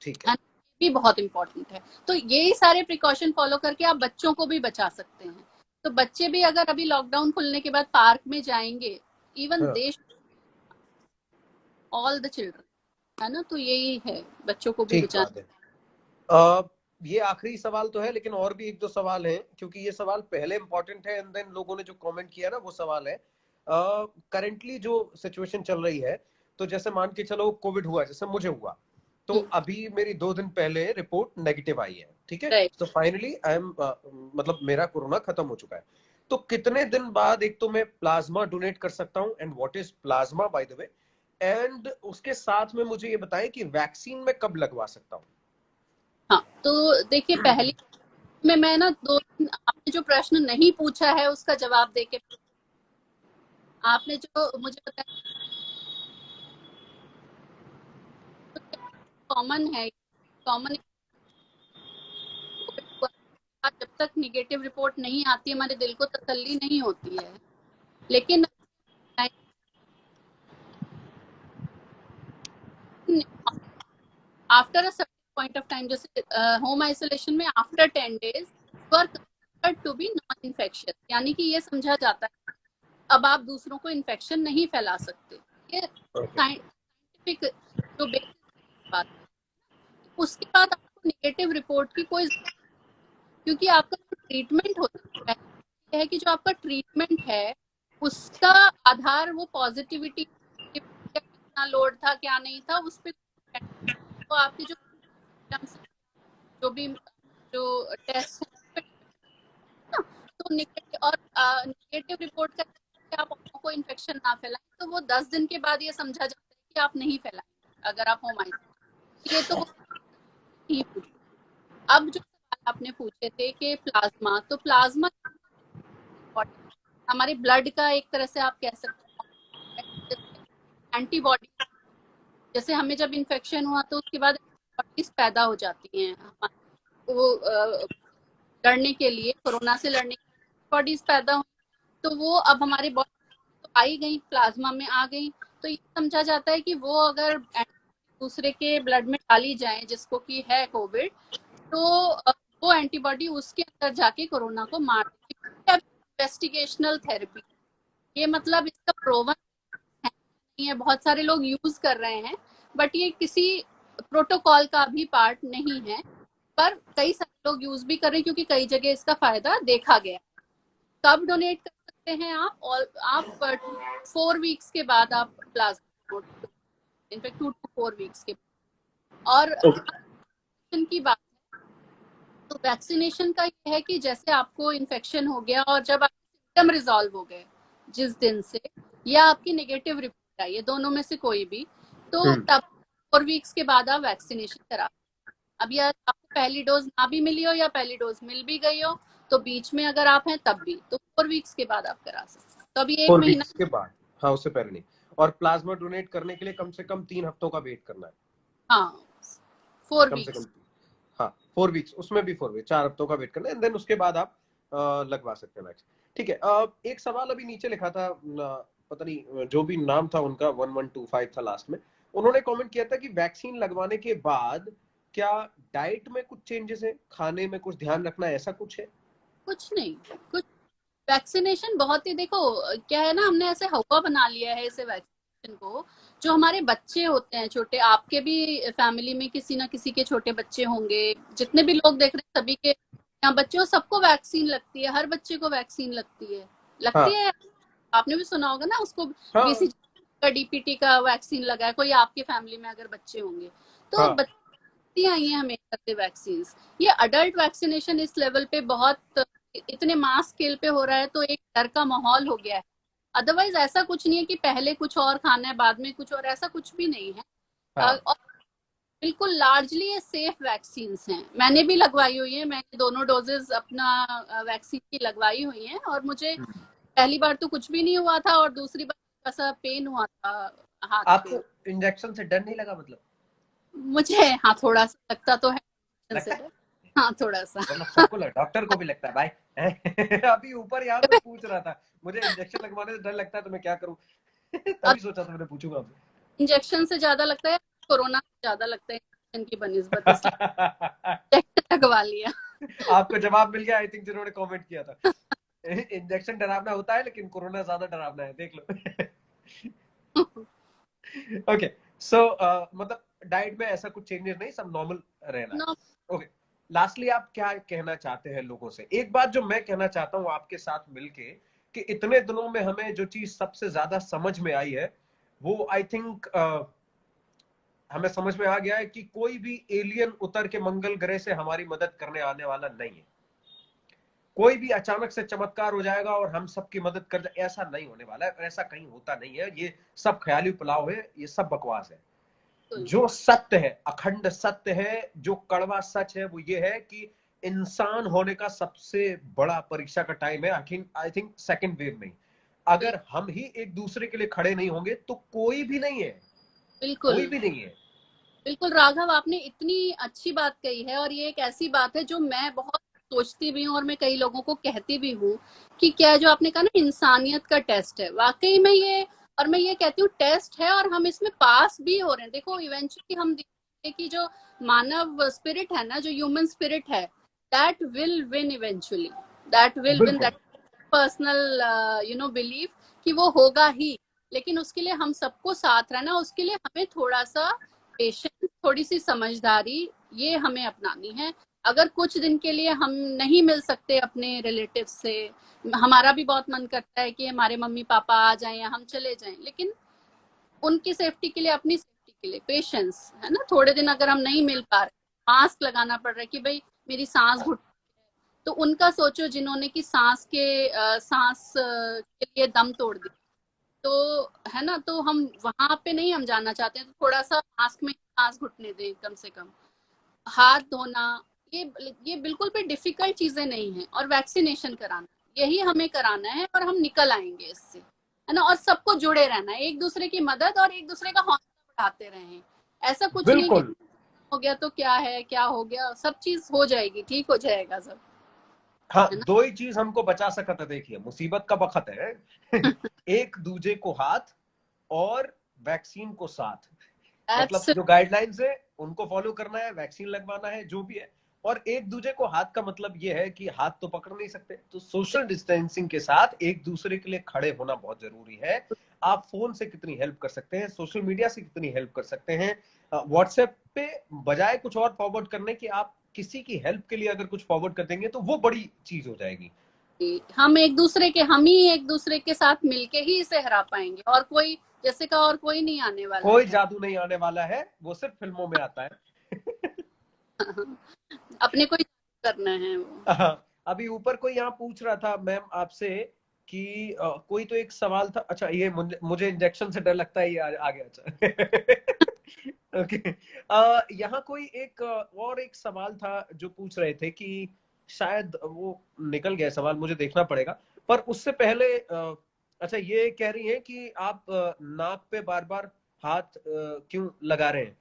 ठीक है, भी बहुत इंपॉर्टेंट है। तो यही सारे प्रिकॉशन फॉलो करके आप बच्चों को भी बचा सकते हैं। तो बच्चे भी अगर अभी लॉकडाउन खुलने के बाद पार्क में जाएंगे, इवन हाँ देश, ऑल द चिल्ड्रन, है ना, तो यही है, बच्चों को भी ठीक बचाना। बात है। अ, ये आखिरी सवाल तो है, लेकिन और भी एक दो सवाल हैं, क्योंकि ये सवाल पहले इंपॉर्टेंट है एंड देन लोगों ने जो कमेंट किया ना वो सवाल है। करंटली जो सिचुएशन चल रही है, तो जैसे मान के चलो कोविड हुआ, जैसे मुझे हुआ, तो अभी मेरी 2 दिन पहले रिपोर्ट नेगेटिव आई है, ठीक है, राइट। तो फाइनली आई एम मतलब मेरा कोरोना खत्म हो चुका है। तो कितने दिन बाद एक तो मैं प्लाज्मा डोनेट कर सकता हूँ, and what is plasma by the way, and उसके साथ में मुझे ये बताएं कि वैक्सीन में कब लगवा सकता हूँ। हाँ, तो देखिए, पहली में मैं ना आपने जो प्रश्न नहीं पूछा है उसका जवाब देके, आपने जो मुझे बताया कॉमन है, कॉमन, जब तक निगेटिव रिपोर्ट नहीं आती हमारे दिल को तसल्ली नहीं होती है। लेकिन after a certain point of time, जैसे होम आइसोलेशन में after 10 days you are considered to be non infectious, यानी कि ये समझा जाता है अब आप दूसरों को इन्फेक्शन नहीं फैला सकते। ये ओके। साइंटिफिक जो बेसिस बात है। उसके बाद आपको निगेटिव रिपोर्ट की कोई, क्योंकि आपका जो ट्रीटमेंट होता है कि जो आपका ट्रीटमेंट है उसका आधार वो पॉजिटिविटी, कितना लोड था क्या नहीं था उस पर, तो आपके जो symptoms, जो भी जो टेस्ट है ना, तो निगेटिव और निगेटिव रिपोर्ट का कि आप औरों को इन्फेक्शन ना फैलाएं, तो वो 10 दिन के बाद ये समझा जाता है कि आप नहीं फैलाएं अगर आप होम आइसोलेशन। ये तो ही पूछा। अब जो सवाल आपने पूछे थे कि प्लाज्मा, तो प्लाज्मा हमारे ब्लड का एक तरह से आप कह सकते हैं एंटीबॉडी, जैसे हमें जब इन्फेक्शन हुआ तो उसके बाद एंटीबॉडीज पैदा हो जाती हैं वो लड़ने के लिए, कोरोना से लड़ने के एंटीबॉडीज पैदा हुई, तो वो अब हमारे बॉडी तो आई गई, प्लाज्मा में आ गई। तो ये समझा जाता है कि वो अगर दूसरे के ब्लड में डाली जाए जिसको कि है कोविड, तो वो एंटीबॉडी उसके अंदर जाके कोरोना को मार देती है। इन्वेस्टिगेशनल थेरेपी, ये मतलब इसका प्रोवन नहीं है, बहुत सारे लोग यूज कर रहे हैं, बट ये किसी प्रोटोकॉल का भी पार्ट नहीं है, पर कई सारे लोग यूज भी कर रहे हैं क्योंकि कई जगह इसका फायदा देखा गया। कब डोनेट कर सकते हैं आप? और आप 4 वीक्स के बाद आप प्लाज्मा, इनफैक्ट 2 to 4 वीक्स के बाद। और वैक्सीनेशन की बात है, तो वैक्सीनेशन का ये है कि जैसे आपको इन्फेक्शन हो गया और जब आपके सिम्टम रिजॉल्व हो गए जिस दिन से, या आपकी नेगेटिव रिपोर्ट आई, ये दोनों में से कोई भी, तो तब 4 वीक्स के बाद आप वैक्सीनेशन करा। अब या आपको पहली डोज ना भी मिली हो या पहली डोज मिल भी गई हो, तो बीच में अगर आप हैं तब भी, तो 4 वीक्स के बाद आप करा सकते हैं। तो अभी 1 महीना, 4 वीक्स के बाद, हाँ, उससे पहले नहीं। और प्लाज्मा डोनेट करने के लिए कम से कम 3 हफ्तों का वेट करना है। हाँ, 4 कम से कम, वीक्स हाँ, 4 वीक्स, उसमें भी 4 वीक्स, 4 हफ्तों का वेट करना है, एंड देन उसके बाद आप लगवा सकते हैं वैक्सीन। ठीक है। एक सवाल अभी नीचे लिखा था, पता नहीं जो भी नाम था उनका, 1125 था लास्ट में, उन्होंने कमेंट किया था कि वैक्सीन लगवाने के बाद क्या डाइट में कुछ चेंजेस है, खाने में कुछ ध्यान रखना है, ऐसा कुछ है? कुछ नहीं, कुछ वैक्सीनेशन बहुत ही, देखो क्या है ना, हमने ऐसे हवा बना लिया है इसे वैक्सीनेशन को। जो हमारे बच्चे होते हैं छोटे, आपके भी फैमिली में किसी ना किसी के छोटे बच्चे होंगे, जितने भी लोग देख रहे हैं सभी के यहाँ बच्चों, सबको वैक्सीन लगती है, हर बच्चे को वैक्सीन लगती है, लगती हाँ है। आपने भी सुना होगा ना, उसको हाँ बीसीजी का, डीपीटी का वैक्सीन लगा है, कोई आपके फैमिली में अगर बच्चे होंगे तो हाँ। बच्ची आई हैं हमेशा से वैक्सीन। ये अडल्ट वैक्सीनेशन इस लेवल पे बहुत इतने मास स्केल पे हो रहा है, तो एक डर का माहौल हो गया है। अदरवाइज ऐसा कुछ नहीं है कि पहले कुछ और खाना है बाद में कुछ और, ऐसा कुछ भी नहीं है। हाँ और बिल्कुल लार्जली ये सेफ वैक्सीन हैं। मैंने भी लगवाई हुई है, मैंने दोनों डोजेस अपना वैक्सीन की लगवाई हुई हैं, और मुझे पहली बार तो कुछ भी नहीं हुआ था, और दूसरी बार ऐसा पेन हुआ था हाथ पे। आपको इंजेक्शन से डर नहीं लगा मतलब? मुझे हाँ थोड़ा सा लगता तो है लगता से है? डर। हाँ थोड़ा सा। मतलब सबको लगा, डॉक्टर को भी लगता है भाई। अभी ऊपर यहाँ पे पूछ रहा था, मुझे इंजेक्शन लगवाने से डर लगता है तो मैं क्या करूं। अब तभी सोचा था मैंने पूछूंगा इंजेक्शन से ज्यादा लगता है, कोरोना से ज्यादा लगता है इंजेक्शन की बनिस्बत, इसलिए आपसे। इंजेक्शन लगवा लिया। आपको जवाब मिल गया आई थिंक, जिन्होंने कमेंट किया था। इंजेक्शन डरावना होता है लेकिन कोरोना ज्यादा डरावना है, देख लो। ओके, सो मतलब डाइट में ऐसा कुछ चेंजेस नहीं, सब नॉर्मल रहना है। नो। ओके, लास्टली आप क्या कहना चाहते हैं लोगों से? एक बात जो मैं कहना चाहता हूं आपके साथ मिलके, कि इतने दिनों में हमें जो चीज सबसे ज्यादा समझ में आई है, वो आई थिंक हमें समझ में आ गया है कि कोई भी एलियन उतर के मंगल ग्रह से हमारी मदद करने आने वाला नहीं है। कोई भी अचानक से चमत्कार हो जाएगा और हम सबकी मदद कर जाए, ऐसा नहीं होने वाला है, ऐसा कहीं होता नहीं है। ये सब ख्याली पुलाव है, ये सब बकवास है। जो सत्य है, अखंड सत्य है, जो कड़वा सच है, वो ये है कि इंसान होने का सबसे बड़ा परीक्षा का टाइम है आई थिंक सेकेंड वेव में। अगर हम ही एक दूसरे के लिए खड़े नहीं होंगे तो कोई भी नहीं है, बिल्कुल कोई भी नहीं है। बिल्कुल राघव, आपने इतनी अच्छी बात कही है, और ये एक ऐसी बात है जो मैं बहुत सोचती भी हूँ, और मैं कई लोगों को कहती भी हूँ कि क्या जो आपने कहा ना इंसानियत का टेस्ट है, वाकई में ये, और मैं ये कहती हूँ टेस्ट है, और हम इसमें पास भी हो रहे हैं। देखो इवेंचुअली हम देखेंगे कि जो मानव स्पिरिट है ना, जो ह्यूमन स्पिरिट है, that will win eventually, that will win, बिल्कुल। दैट पर्सनल बिलीफ कि वो होगा ही। लेकिन उसके लिए हम सबको साथ रहना, उसके लिए हमें थोड़ा सा पेशेंस, थोड़ी सी समझदारी, ये हमें अपनानी है। अगर कुछ दिन के लिए हम नहीं मिल सकते अपने रिलेटिव से, हमारा भी बहुत मन करता है कि हमारे मम्मी पापा आ जाएं या हम चले जाएं, लेकिन उनकी सेफ्टी के लिए, अपनी सेफ्टी के लिए पेशेंस है ना। थोड़े दिन अगर हम नहीं मिल पा रहे, मास्क लगाना पड़ रहा है कि भाई मेरी सांस घुट, तो उनका सोचो जिन्होंने की सांस के लिए दम तोड़ दिया। तो है ना, तो हम वहां पे नहीं हम जाना चाहते हैं, तो थोड़ा सा मास्क में सांस घुटने दें कम से कम। हाथ धोना, ये ये बिल्कुल भी डिफिकल्ट चीजें नहीं है, और वैक्सीनेशन कराना, यही हमें कराना है, और हम निकल आएंगे इससे, है ना। और सबको जुड़े रहना है, एक दूसरे की मदद और एक दूसरे का हौसला बढ़ाते रहें। ऐसा कुछ नहीं कि बिल्कुल। हो गया तो क्या है, क्या हो गया, सब चीज हो जाएगी, ठीक हो जाएगा सब, हाँ, है ना। दो ही चीज हमको बचा सकता है, देखिए मुसीबत का वक्त है। एक दूजे को हाथ, और वैक्सीन को साथ। मतलब जो एब्सोल्युटली। गाइडलाइंस है उनको फॉलो करना है, वैक्सीन लगवाना है, जो भी है। और एक दूसरे को हाथ का मतलब ये है कि हाथ तो पकड़ नहीं सकते, तो सोशल डिस्टेंसिंग के साथ एक दूसरे के लिए खड़े होना बहुत जरूरी है। आप फोन से कितनी हेल्प कर सकते हैं, सोशल मीडिया से कितनी हेल्प कर सकते हैं, व्हाट्सएप पे बजाय कुछ और फॉरवर्ड करने की, आप किसी की हेल्प के लिए अगर कुछ फॉरवर्ड कर देंगे तो वो बड़ी चीज हो जाएगी। हम ही एक दूसरे के साथ मिलके ही इसे हरा पाएंगे, और कोई जैसे का और कोई नहीं आने वाला कोई है। जादू नहीं आने वाला है, वो सिर्फ फिल्मों में आता है। अपने को ही करना है वो। हाँ, अभी ऊपर कोई यहाँ पूछ रहा था मैम आपसे कि कोई तो एक सवाल था, अच्छा ये मुझे इंजेक्शन से डर लगता है, ये आ गया। अच्छा। ओके, यहाँ कोई एक और एक सवाल था जो पूछ रहे थे कि शायद वो निकल गया सवाल, मुझे देखना पड़ेगा। पर उससे पहले अच्छा ये कह रही हैं कि आप नाक पे बार बार हाथ क्यों लगा रहे हैं?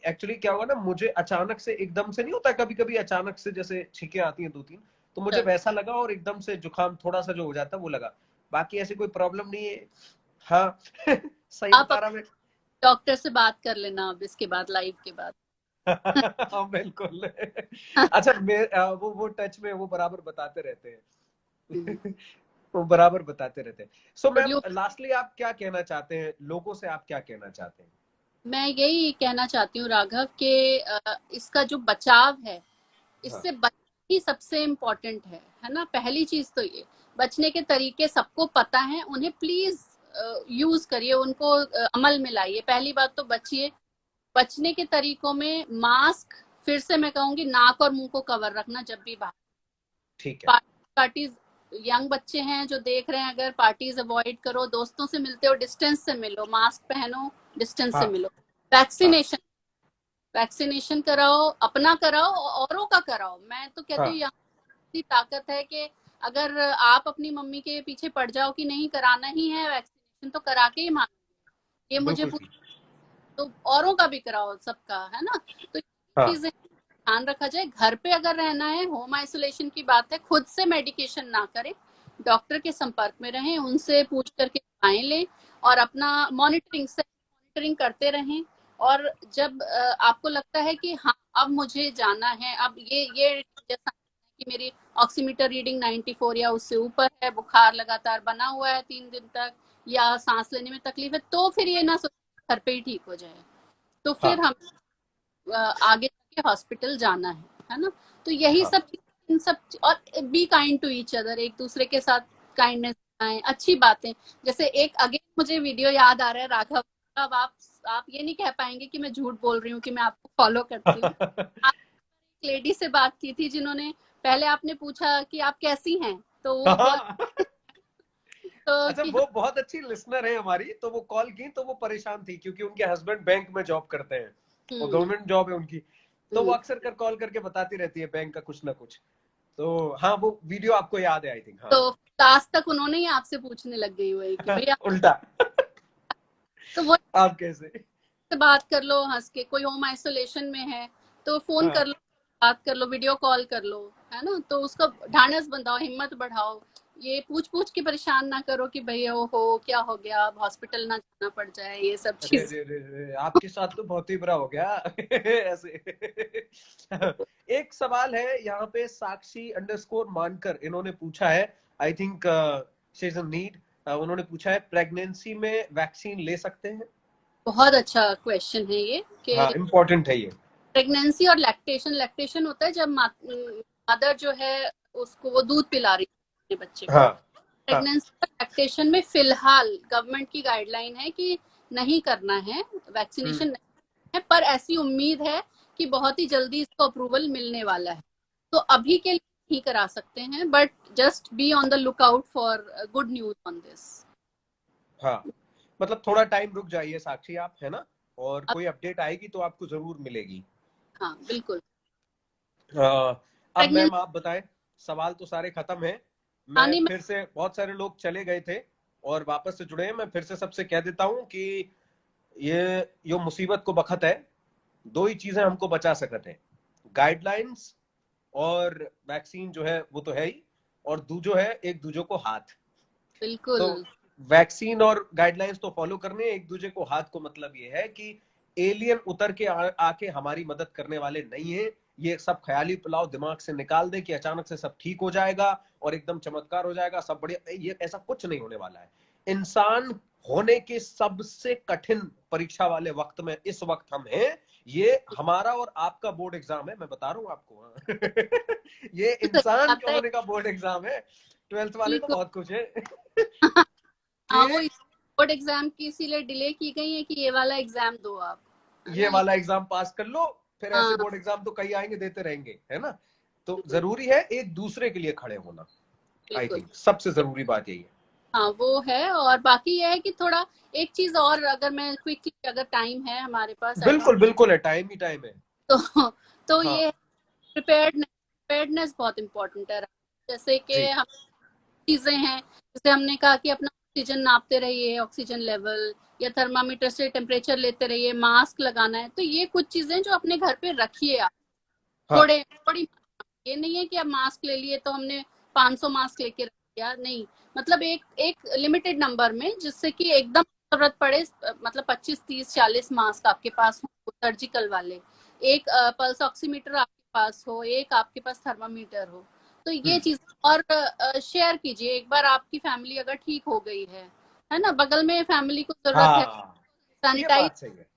एक्चुअली क्या हुआ ना, मुझे अचानक से, एकदम से नहीं होता, कभी कभी अचानक से जैसे छींकें आती हैं दो तीन, तो मुझे वैसा लगा और एकदम से जुकाम थोड़ा सा जो हो जाता है वो लगा। बाकी ऐसी कोई प्रॉब्लम नहीं है। हाँ। सही आप बता रहा मैं। डॉक्टर से बात कर लेना अब इसके बाद, लाइव के बाद। हाँ बिल्कुल। अच्छा, वो टच में वो बराबर बताते रहते हैं। वो बराबर बताते रहते हैं। सो मैम यू, लास्टली आप क्या कहना चाहते हैं लोगों से, आप क्या कहना चाहते हैं? मैं यही कहना चाहती हूँ राघव कि इसका जो बचाव है, हाँ। इससे बचना ही सबसे इम्पोर्टेंट है ना। पहली चीज तो ये, बचने के तरीके सबको पता है, उन्हें प्लीज यूज करिए, उनको अमल में लाइए। पहली बात तो बचिए। बचने के तरीकों में मास्क, फिर से मैं कहूंगी नाक और मुंह को कवर रखना जब भी बाहर, ठीक है। पार्टीज, यंग बच्चे हैं जो देख रहे हैं, अगर पार्टीज अवॉइड करो, दोस्तों से मिलते हो डिस्टेंस से मिलो, मास्क पहनो, डिस्टेंस से हाँ। मिलो। हाँ। वैक्सीनेशन, वैक्सीनेशन कराओ, अपना कराओ, औरों का कराओ। मैं तो कहती हूँ हाँ यहाँ इतनी ताकत है कि अगर आप अपनी मम्मी के पीछे पड़ जाओ कि नहीं कराना ही है वैक्सीनेशन, तो करा के ही मानो। ये मुझे बिल्कुल पूछ, ठीक। तो औरों का भी कराओ, सबका, है ना। तो ये हाँ चीजें ध्यान रखा जाए। घर पे अगर रहना है, होम आइसोलेशन की बात है, खुद से मेडिकेशन ना करें, डॉक्टर के संपर्क में रहें, उनसे पूछ करके दवाएं लें और अपना मॉनिटरिंग करते रहें। और जब आपको लगता है कि हाँ अब मुझे जाना है, अब ये जैसा कि मेरी ऑक्सीमीटर रीडिंग 94 या उससे ऊपर है, बुखार लगातार बना हुआ है 3 दिन तक, या सांस लेने में तकलीफ है, तो फिर ये ना सोचें घर पे ही ठीक हो जाए। तो फिर हाँ हम आगे जाके हॉस्पिटल जाना है ना। तो यही हाँ सब इन सब, और be kind to each other, एक दूसरे के साथ काइंडनेस दिखाएं, अच्छी बातें। जैसे एक अगेन मुझे वीडियो याद आ रहा है राघव। अब आप ये नहीं कह पाएंगे कि मैं झूठ बोल रही हूँ कि मैं आपको फॉलो करती हूँ। आप एक लेडी से बात की थी जिन्होंने, पहले आपने पूछा कि आप कैसी हैं, तो वो बहुत हाँ। तो अच्छा, कि वो बहुत अच्छी लिसनर है हमारी, तो वो कॉल की तो वो परेशान थी क्योंकि उनके हस्बैंड बैंक में जॉब करते हैं और हम्म गवर्नमेंट जॉब है उनकी। तो वो हम्म अक्सर कर कॉल करके बताती रहती है बैंक का कुछ ना कुछ। तो हाँ, वो वीडियो आपको याद है आई थिंक। हाँ। तो लास्ट तक उन्होंने ही आपसे पूछने लग गई हुई कि भैया, उल्टा। तो वो आप कैसे। से बात कर लो हंस के। कोई होम आइसोलेशन में है तो फोन कर हाँ। लो, बात कर लो, वीडियो कॉल कर लो, है ना। तो उसका ढाढ़स बंधाओ, हिम्मत बढ़ाओ। ये पूछ पूछ के परेशान ना करो कि भैया ओ हो क्या हो गया, अब हॉस्पिटल ना जाना पड़ जाए, ये सब अरे चीज। अरे अरे अरे, आपके साथ तो बहुत ही बुरा हो गया। ऐसे। एक सवाल है यहाँ पे, साक्षी अंडरस्कोर मानकर इन्होंने पूछा है, I think she is in need. उन्होंने पूछा है, प्रेगनेंसी में वैक्सीन ले सकते हैं? बहुत अच्छा क्वेश्चन है ये हाँ, कि इम्पोर्टेंट है ये। प्रेगनेंसी और लैक्टेशन, लैक्टेशन होता है जब मदर जो है उसको वो दूध पिला रही है अपने बच्चे को। हाँ हाँ। प्रेगनेंसी और लैक्टेशन में फिलहाल गवर्नमेंट की गाइडलाइन है कि नहीं करना है, हम्म। वैक्सीनेशन नहीं है, पर ऐसी उम्मीद है कि बहुत ही जल्दी इसको अप्रूवल मिलने वाला है। तो अभी के लिए नहीं करा सकते हैं, but just be on the look out for good news on this. हाँ, मतलब थोड़ा टाइम रुक जाइए साक्षी आप, है ना। और अब कोई अपडेट आएगी तो आपको जरूर मिलेगी। हाँ बिल्कुल। अब प्रेगनेंसी मैम आप बताएं, सवाल तो सारे खत्म हैं। मैं आने में फिर से, बहुत सारे लोग चले गए थे और वापस से जुड़े हैं, मैं फिर से सबसे कह देता हूं कि ये यो मुसीबत को बखत है, दो ही चीजें हमको बचा सकते हैं, गाइडलाइंस और वैक्सीन जो है वो तो है ही, और दूजो है एक दूजे को हाथ। बिल्कुल। तो वैक्सीन और गाइडलाइंस तो फॉलो करने, एक दूसरे को हाथ को मतलब ये है कि एलियन उतर के आके हमारी मदद करने वाले नहीं है। ये सब ख्याली पुलाव दिमाग से निकाल दे कि अचानक से सब ठीक हो जाएगा और एकदम चमत्कार हो जाएगा, सब बढ़िया, ये ऐसा कुछ नहीं होने वाला है। इंसान होने के सबसे कठिन परीक्षा वाले वक्त में इस वक्त हम हैं। ये हमारा और आपका बोर्ड एग्जाम है, मैं बता रहा हूं आपको। ये सही इंसान के बात है। होने का बोर्ड एग्जाम है। ट्वेल्थ वाले को बिल्कुल। बहुत कुछ है। हाँ, कि वो बोर्ड एग्जाम की इसीलिए डिले की गई है कि ये वाला एग्जाम दो आप, है ये ना। वाला एग्जाम पास कर लो, फिर ऐसे हाँ बोर्ड एग्जाम तो कई आएंगे, देते रहेंगे, है ना। तो जरूरी है एक दूसरे के लिए खड़े होना। आई बिल्कुल। थिंक सबसे जरूरी बात यही है। हाँ वो है। और बाकी ये है कि थोड़ा एक चीज और, अगर मैं क्विकली, अगर टाइम है हमारे पास, आई डोंट, बिल्कुल बिल्कुल है, टाइम ही टाइम है। तो हाँ ये प्रिपेयर्डनेस बहुत इंपॉर्टेंट है। जैसे कि जी। हम चीजें हैं, जैसे हमने कहा कि अपना ऑक्सीजन नापते रहिए, ऑक्सीजन लेवल, या थर्मामीटर से टेम्परेचर लेते रहिए, मास्क लगाना है। तो ये कुछ चीजें जो अपने घर पे रखिए आप, हाँ थोड़े थोड़ी। ये नहीं है कि अब मास्क ले लिए तो हमने 500 मास्क लेके रख दिया, नहीं। मतलब एक एक लिमिटेड नंबर में, जिससे कि एकदम जरूरत पड़े, मतलब 25 30 40 मास्क आपके पास हो, सर्जिकल वाले। एक पल्स ऑक्सीमीटर आपके पास हो, एक आपके पास थर्मामीटर हो। तो ये हम्म। चीज, और शेयर कीजिए एक बार आपकी फैमिली अगर ठीक हो गई है ना, बगल में फैमिली को जरूरत है, हाँ, ये सैनिटाइज। बात सही है।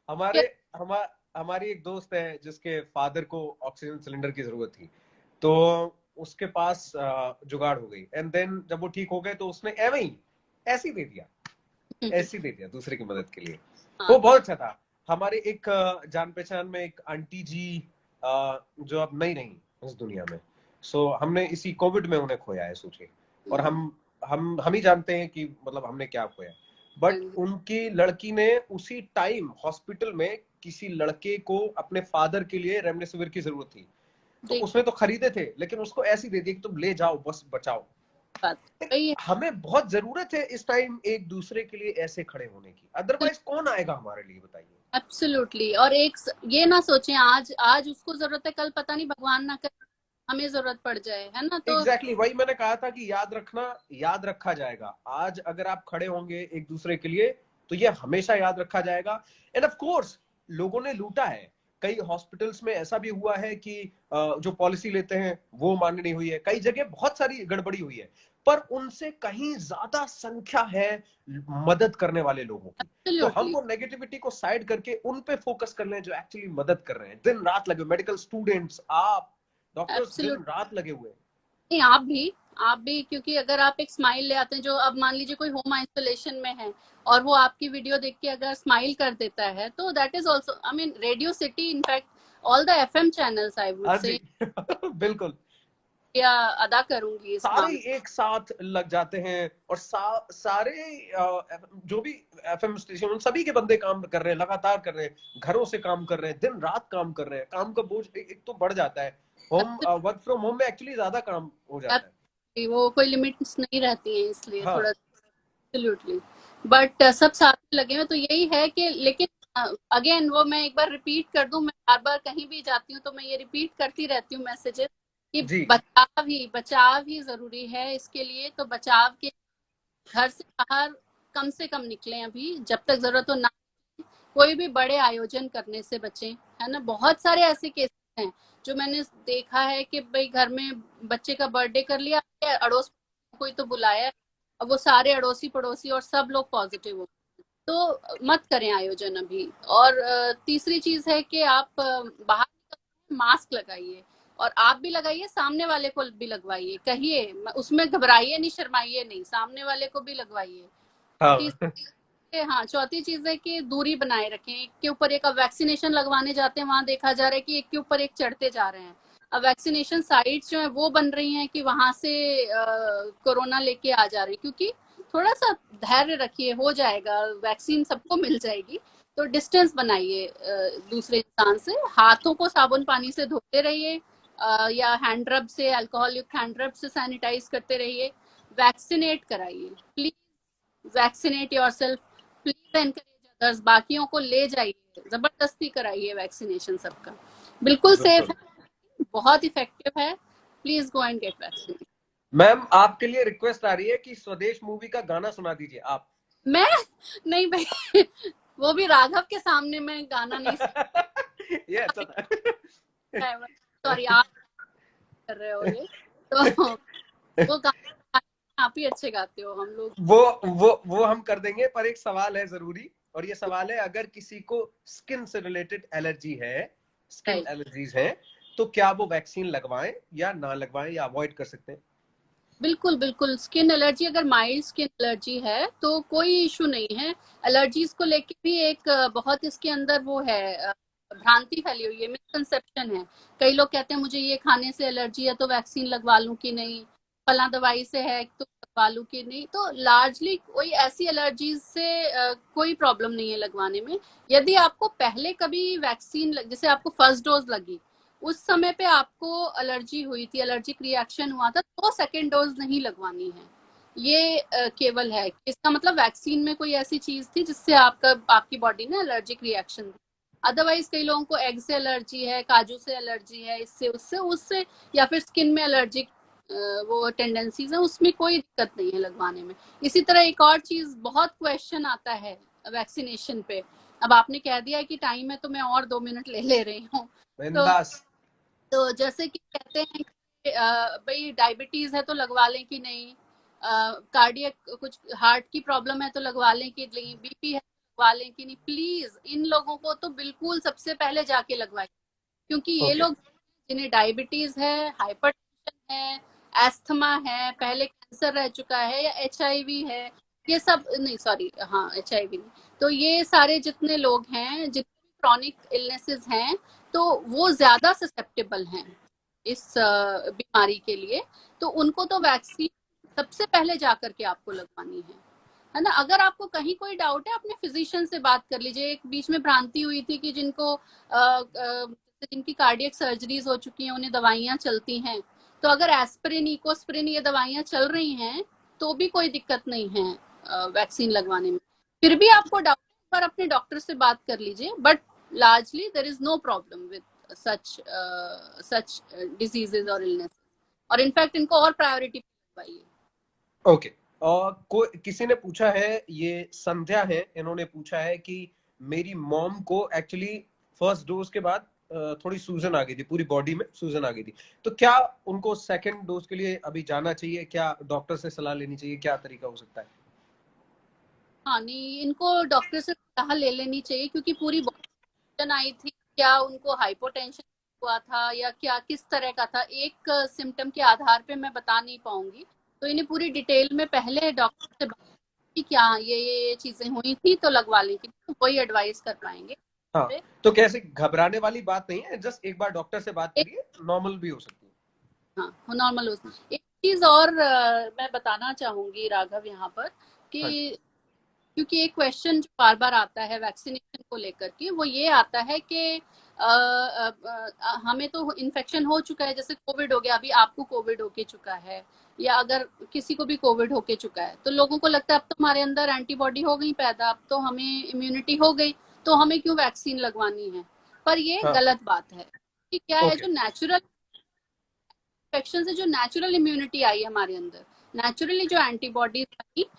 हमारे हमा, हमारी एक दोस्त है जिसके फादर को ऑक्सीजन सिलेंडर की जरूरत थी, तो उसके पास जुगाड़ हो गई, एंड देन जब वो ठीक हो गए तो उसने एवं ही ऐसे ही दे दिया, ऐसे ही दे दिया दूसरे की मदद के लिए। हाँ वो बहुत अच्छा था। हमारे एक जान पहचान में एक आंटी जी, जो अब नहीं रही इस दुनिया में, सो हमने इसी कोविड में उन्हें खोया है, सोचिए। और हम ही जानते हैं कि मतलब हमने क्या खोया। बट उनकी लड़की ने उसी टाइम हॉस्पिटल में किसी लड़के को अपने फादर के लिए रेमडेसिविर की जरूरत थी, तो उसने तो खरीदे थे लेकिन उसको ऐसी दे दी कि तुम ले जाओ बस बचाओ। हमें बहुत जरूरत है इस टाइम एक दूसरे के लिए ऐसे खड़े होने की, अदरवाइज कौन आएगा हमारे लिए बताइए। एब्सोल्युटली। और एक ये ना सोचें आज आज उसको जरूरत है, कल पता नहीं भगवान ना करे हमें जरूरत पड़ जाए, है ना। तो एग्जैक्टली वही मैंने कहा था कि याद रखना, याद रखा जाएगा। आज अगर आप खड़े होंगे एक दूसरे के लिए तो ये हमेशा याद रखा जाएगा। एंड ऑफ कोर्स लोगों ने लूटा है, कई हॉस्पिटल्स में ऐसा भी हुआ है कि जो पॉलिसी लेते हैं वो मान्य नहीं हुई है, कई जगह बहुत सारी गड़बड़ी हुई है, पर उनसे कहीं ज्यादा संख्या है मदद करने वाले लोगों की। तो हम वो नेगेटिविटी को साइड करके उन पे फोकस कर लें जो एक्चुअली मदद कर रहे हैं, दिन रात लगे, मेडिकल स्टूडेंट्स, आप डॉक्टर्स दिन रात लगे हुए हैं। नहीं, आप भी क्योंकि अगर आप एक स्माइल ले आते हैं, जो अब मान लीजिए कोई होम आइसोलेशन में है और वो आपकी वीडियो देख के अगर स्माइल कर देता है, तो that is also, I mean radio city, in fact all the FM channels, I would say बिल्कुल या अदा करूंगी इस सारे एक साथ लग जाते हैं और सारे जो भी एफएम स्टेशन उन सभी के बंदे काम कर रहे हैं, लगातार कर रहे हैं, घरों से काम कर रहे हैं, दिन रात काम कर रहे हैं। काम का बोझ एक तो बढ़ जाता है, होम वर्क फ्रॉम होम में एक्चुअली ज्यादा काम हो जाता है, वो कोई लिमिट्स नहीं रहती है, इसलिए हाँ। थोड़ा एब्सोल्युटली। बट सब साथ में लगे हुए, तो यही है कि लेकिन अगेन वो मैं एक बार रिपीट कर दूं, मैं बार बार कहीं भी जाती हूँ तो मैं ये रिपीट करती रहती हूँ मैसेजेस कि बचाव ही जरूरी है। इसके लिए तो बचाव के, घर से बाहर कम से कम निकलें अभी जब तक जरूरत हो, ना कोई भी बड़े आयोजन करने से बचें, है ना। बहुत सारे ऐसे केसेस हैं जो मैंने देखा है कि भाई घर में बच्चे का बर्थडे कर लिया, अड़ोस कोई तो बुलाया, अब वो सारे अड़ोसी पड़ोसी और सब लोग पॉजिटिव हो, तो मत करें आयोजन अभी। और तीसरी चीज है कि आप बाहर मास्क लगाइए, और आप भी लगाइए, सामने वाले को भी लगवाइए, कहिए, उसमें घबराइए नहीं, शर्माइए नहीं, सामने वाले को भी लगवाइए। हाँ। हाँ, चौथी चीज है कि दूरी बनाए रखें। एक के ऊपर एक, अब वैक्सीनेशन लगवाने जाते हैं, वहां देखा जा रहा है कि एक के ऊपर एक चढ़ते जा रहे हैं। अब वैक्सीनेशन साइट्स जो है वो बन रही हैं कि वहां से कोरोना लेके आ जा रहे हैं, क्योंकि थोड़ा सा धैर्य रखिए, हो जाएगा, वैक्सीन सबको मिल जाएगी। तो डिस्टेंस बनाइए दूसरे इंसान से, हाथों को साबुन पानी से धोते रहिए, या हैंड रब से, अल्कोहल युक्त हैंड रब से सैनिटाइज करते रहिए। वैक्सीनेट कराइए please, vaccinate yourself, please encourage others, बाकियों को ले जाइए, जबरदस्ती कराइए वैक्सीनेशन सबका, बिल्कुल सेफ है, बहुत इफेक्टिव है, please go and get vaccinated. Ma'am आपके लिए रिक्वेस्ट आ रही है कि स्वदेश मूवी का गाना सुना दीजिए आप। मैं नहीं भाई, वो भी राघव के सामने मैं गाना नहीं ये अच्छा था। सॉरी, आप कर रहे हो ये, तो वो गाना आप ही अच्छे गाते हो, हम लोग वो हम कर देंगे, पर एक सवाल है जरूरी, और ये सवाल है, अगर किसी को स्किन से रिलेटेड एलर्जी है, स्किन एलर्जीज हैं, तो क्या वो वैक्सीन लगवाएं या ना लगवाएं या अवॉइड कर सकते हैं? बिल्कुल बिल्कुल, स्किन एलर्जी, अगर माइल्ड स्किन एलर्जी है तो कोई इशू नहीं है। एलर्जीज को लेके भी एक बहुत इसके अंदर वो है, भ्रांति फैली हुई है, मिसकंसेप्शन है। कई लोग कहते हैं मुझे ये खाने से एलर्जी है तो वैक्सीन लगवा लूं कि नहीं, फला दवाई से है तो लगवा लूं कि नहीं। तो लार्जली कोई ऐसी एलर्जीज से कोई प्रॉब्लम नहीं है लगवाने में। यदि आपको पहले कभी वैक्सीन जैसे आपको फर्स्ट डोज लगी, उस समय पे आपको एलर्जी हुई थी, एलर्जिक रिएक्शन हुआ था, तो सेकेंड डोज नहीं लगवानी है। ये केवल है, इसका मतलब वैक्सीन में कोई ऐसी चीज थी जिससे आपकी बॉडी में एलर्जिक रिएक्शन। अदरवाइज कई लोगों को एग से एलर्जी है, काजू से एलर्जी है, इससे उससे उससे, या फिर स्किन में एलर्जिक वो टेंडेंसीज है, उसमें कोई दिक्कत नहीं है लगवाने में। इसी तरह एक और चीज, बहुत क्वेश्चन आता है वैक्सीनेशन पे। अब आपने कह दिया है कि टाइम है तो मैं और 2 मिनट ले रही हूँ। तो जैसे कि कहते हैं कि भाई डायबिटीज है तो लगवा लें कि नहीं, कार्डियक कुछ हार्ट की प्रॉब्लम है तो लगवा लें कि नहीं, बीपी है तो लगवा लें कि नहीं। प्लीज इन लोगों को तो बिल्कुल सबसे पहले जाके लगवाएं, क्योंकि ये लोग जिन्हें डायबिटीज है, हाइपरटेंशन है, एस्थमा है, पहले कैंसर रह चुका है, या एचआईवी है, ये सब नहीं, सॉरी, हाँ एचआईवी नहीं, तो ये सारे जितने लोग हैं, जितने क्रॉनिक इलनेसेस हैं, तो वो ज्यादा ससेप्टेबल हैं इस बीमारी के लिए। तो उनको तो वैक्सीन सबसे पहले जाकर के आपको लगवानी है है ना। अगर आपको कहीं कोई डाउट है अपने फिजिशियन से बात कर लीजिए। एक बीच में भ्रांति हुई थी कि जिनकी कार्डियक सर्जरीज हो चुकी हैं उन्हें दवाइयां चलती हैं, तो अगर एस्पिरिन, इकोस्पिरिन ये दवाइयां चल रही हैं तो भी कोई दिक्कत नहीं है वैक्सीन लगवाने में। फिर भी आपको डाउट पर अपने डॉक्टर से बात कर लीजिए, but largely there is no problem with such diseases और इलनेस, और इनफैक्ट इनको और प्रायोरिटी लगवाइए। ओके। और कोई किसी ने पूछा है, ये संध्या है, इन्होंने पूछा है कि मेरी मॉम को एक्चुअली फर्स्ट डोज के बाद थोड़ी सूजन आ गई थी, पूरी बॉडी में सूजन आ गई थी, तो क्या उनको सेकंड डोज के लिए अभी जाना चाहिए, क्या डॉक्टर से सलाह लेनी चाहिए, क्या तरीका हो सकता है? हाँ नहीं, इनको डॉक्टर से सलाह ले लेनी चाहिए, क्योंकि पूरी बॉडी आई थी। क्या उनको हाइपोटेंशन हुआ था या क्या किस तरह का था, एक सिम्टम के आधार पे मैं बता नहीं पाऊंगी। तो इन्हें पूरी डिटेल में पहले डॉक्टर से बात की क्या ये चीजें हुई थी तो लगवा ली थी, तो वही एडवाइस कर पाएंगे। हाँ, तो कैसे घबराने वाली बात नहीं है, जस्ट एक बार डॉक्टर से बात एक, करिए, नॉर्मल भी हो सकती है। हाँ नॉर्मल हो। एक चीज और मैं बताना चाहूंगी राघव यहाँ पर, हाँ जी। कि क्योंकि एक क्वेश्चन जो बार बार आता है वैक्सीनेशन को लेकर के, वो ये आता है कि हमें तो इन्फेक्शन हो चुका है, जैसे कोविड हो गया, अभी आपको कोविड होके चुका है, या अगर किसी को भी कोविड होके चुका है, तो लोगों को लगता है अब तो हमारे अंदर एंटीबॉडी हो गई पैदा, अब तो हमें इम्यूनिटी हो गई, तो हमें क्यों वैक्सीन लगवानी है। पर ये हाँ। गलत बात है कि क्या है, ओके। जो नेचुरल इन्फेक्शन से जो नेचुरल इम्यूनिटी आई हमारे अंदर, नेचुरली जो एंटीबॉडीज आई,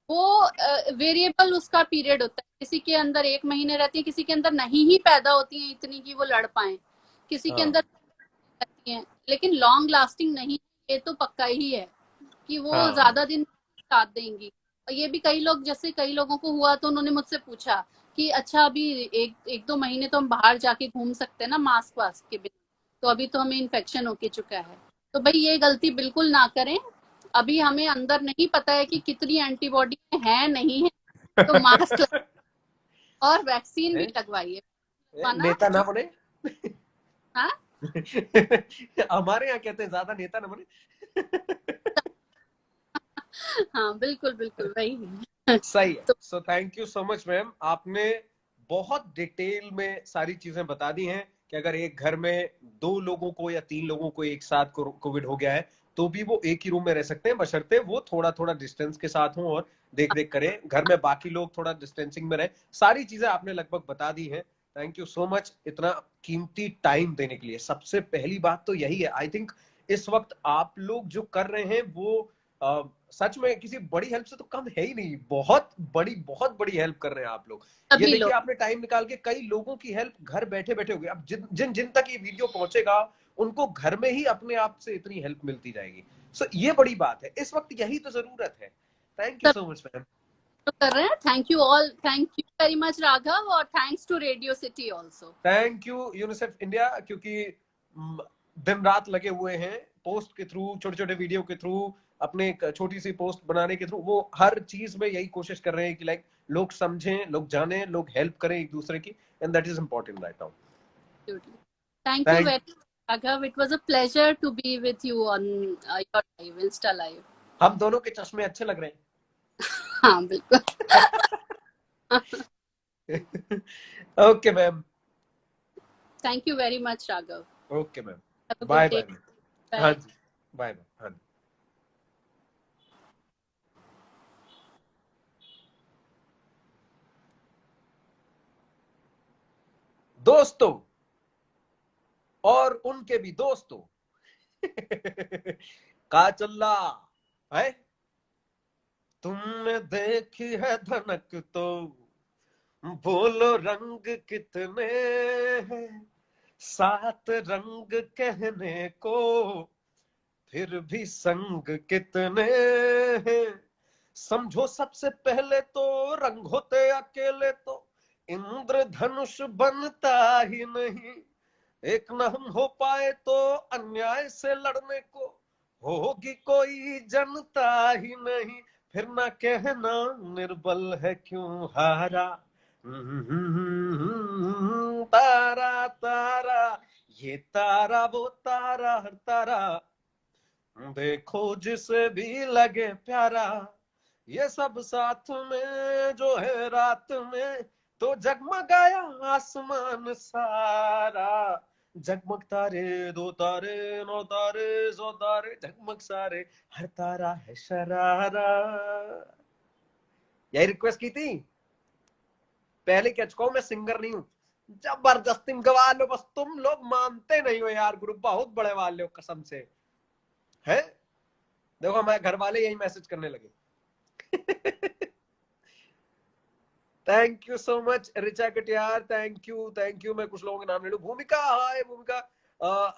वो वेरिएबल उसका पीरियड होता है। किसी के अंदर 1 महीने रहती है, किसी के अंदर नहीं ही पैदा होती है इतनी कि वो लड़ पाए, किसी के हाँ अंदर रहती है, लेकिन लॉन्ग लास्टिंग नहीं। ये तो पक्का ही है कि वो हाँ ज्यादा दिन साथ देंगी। और ये भी कई लोग, जैसे कई लोगों को हुआ तो उन्होंने मुझसे पूछा कि अच्छा अभी एक एक दो महीने तो हम बाहर जाके घूम सकते हैं ना मास्क वास्क के बिना, तो अभी तो हमें इन्फेक्शन होके चुका है। तो भाई ये गलती बिल्कुल ना करें। अभी हमें अंदर नहीं पता है कि कितनी एंटीबॉडी है नहीं है, तो मास्क और वैक्सीन भी लगवाइए। माना नेता ना जो, बने। हाँ हमारे यहाँ कहते हैं ज्यादा नेता ना बने। हाँ बिल्कुल बिल्कुल वही। सही है। तो so thank you so much ma'am, आपने बहुत डिटेल में सारी चीजें बता दी हैं कि अगर एक घर में 2 लोगों को या 3 लोगों को एक साथ कोविड हो गया है तो भी वो एक ही रूम में रह सकते हैं, बशर्ते वो थोड़ा थोड़ा डिस्टेंस के साथ हों और देख देख करें, घर में बाकी लोग थोड़ा डिस्टेंसिंग में रहे। सारी चीजें आपने लगभग बता दी हैं। थैंक यू सो मच इतना कीमती टाइम देने के लिए। सबसे पहली बात तो यही है, आई थिंक इस वक्त आप लोग जो कर रहे हैं वो सच में किसी बड़ी हेल्प से तो कम है ही नहीं, बहुत बड़ी हेल्प कर रहे हैं आप लोग। ये सभी देखिए, लोग, आपने टाइम निकाल के कई लोगों की हेल्प घर बैठे बैठे हो गई। अब जिन जिन जिन तक ये वीडियो पहुंचेगा उनको घर में ही अपने आप से इतनी हेल्प मिलती जाएगी। सो ये बड़ी बात है, इस वक्त यही तो जरूरत है। थैंक यू सब सो मच मैम। लोग कर रहे हैं। Thank you all, thank you very much Raghav, और thanks to radio city also. Thank you UNICEF India, क्योंकि दिन रात लगे हुए हैं पोस्ट के थ्रू, छोटे छोटे वीडियो के थ्रू, अपने एक छोटी सी पोस्ट बनाने के थ्रू, वो हर चीज में यही कोशिश कर रहे हैं कि लाइक लोग समझें, लोग जानें, लोग हेल्प करें एक दूसरे की, and that is important right now. Thank you thank very much Raghav, it was a pleasure to be with you on your live, insta live. हम दोनों के चश्मे अच्छे लग रहे हाँ बिल्कुल। हैं। Okay ma'am. Thank you very much Raghav. Okay ma'am. Have a good bye day. Bye ma'am. हाँ बाय। जी। Bye bye. हाँ जी। दोस्तों और उनके भी दोस्तों, का चल्ला है, तुमने देखी है धनक तो बोलो रंग कितने हैं, 7 रंग कहने को फिर भी संग कितने हैं। समझो सबसे पहले तो रंग होते अकेले तो इंद्रधनुष बनता ही नहीं, एक न हम हो पाए तो अन्याय से लड़ने को होगी कोई जनता ही नहीं, फिर ना कहना निर्बल है क्यों हारा। तारा तारा, ये तारा वो तारा, हर तारा देखो जिसे भी लगे प्यारा, ये सब साथ में जो है रात में, तो जगमगाया आसमान सारा, जगमग तारे दो तारे नौ तारे सौ तारे, जगमग सारे हर तारा है शरारा। यही रिक्वेस्ट की थी, पहले कह चुका हूं मैं सिंगर नहीं हूं। जबरदस्ती गवा लो, बस तुम लोग मानते नहीं हो यार, ग्रुप बहुत बड़े वाले हो कसम से है। देखो हमारे घर वाले यही मैसेज करने लगे। Thank you so much Richa Katiyar, thank you. मैं कुछ लोगों के नाम ले लू। भूमिका, हाय भूमिका।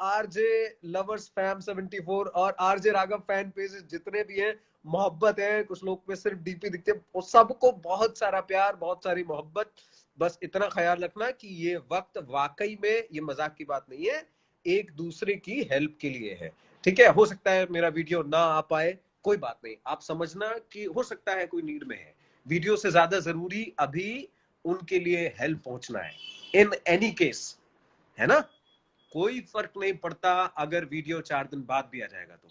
आरजे लवर्स फैम 74 और आरजे राघव फैन पेजेस जितने भी हैं, मोहब्बत है। कुछ लोग पे सिर्फ डीपी दिखते हैं, वो सबको बहुत सारा प्यार, बहुत सारी मोहब्बत। बस इतना ख्याल रखना कि ये वक्त वाकई में, ये मजाक की बात नहीं है, एक दूसरे की हेल्प के लिए है। ठीक है, हो सकता है मेरा वीडियो ना आ पाए, कोई बात नहीं, आप समझना कि हो सकता है कोई नीड में है। वीडियो से ज्यादा जरूरी अभी उनके लिए हेल्प पहुंचना है, इन एनी केस, है ना। कोई फर्क नहीं पड़ता अगर वीडियो 4 दिन बाद भी आ जाएगा तो,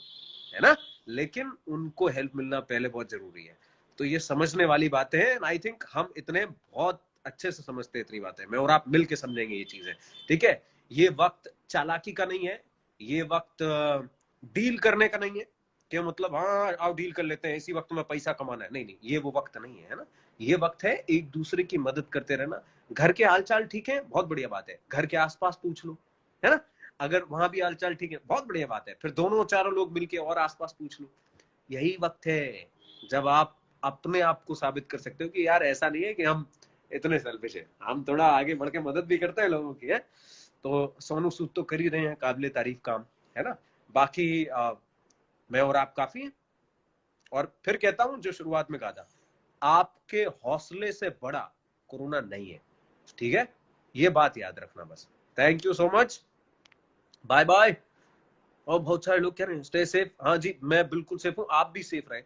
है ना। लेकिन उनको हेल्प मिलना पहले बहुत जरूरी है। तो ये समझने वाली बातें हैं, आई थिंक हम इतने बहुत अच्छे से समझते हैं इतनी बातें, मैं और आप मिल के समझेंगे ये चीजें। ठीक है, ये वक्त चालाकी का नहीं है, ये वक्त डील करने का नहीं है कि मतलब हाँ आओ डील कर लेते हैं, इसी वक्त में पैसा कमाना है, नहीं नहीं, ये वो वक्त नहीं है ना। ये वक्त है एक दूसरे की मदद करते रहना। घर के हाल चाल ठीक है, बहुत बढ़िया बात है, घर के आसपास पूछ लो, है ना। अगर वहां भी हालचाल ठीक है, बहुत बढ़िया बात है, फिर दोनों चारों लोग मिलके और आसपास पूछ लो। यही वक्त है जब आप अपने आप को साबित कर सकते हो कि यार ऐसा नहीं है कि हम इतने सेल्फिश है, हम थोड़ा आगे बढ़ के मदद भी करते हैं लोगों की, है। तो सोनू सूद तो कर ही रहे हैं काबिले तारीफ काम, है ना। बाकी मैं और आप काफी हैं। और फिर कहता हूं जो शुरुआत में कहा था, आपके हौसले से बड़ा कोरोना नहीं है, ठीक है। ये बात याद रखना बस। Thank you so much, bye bye. और बहुत सारे लोग कह रहे हैं स्टे सेफ, हाँ जी मैं बिल्कुल सेफ हूं, आप भी सेफ रहें,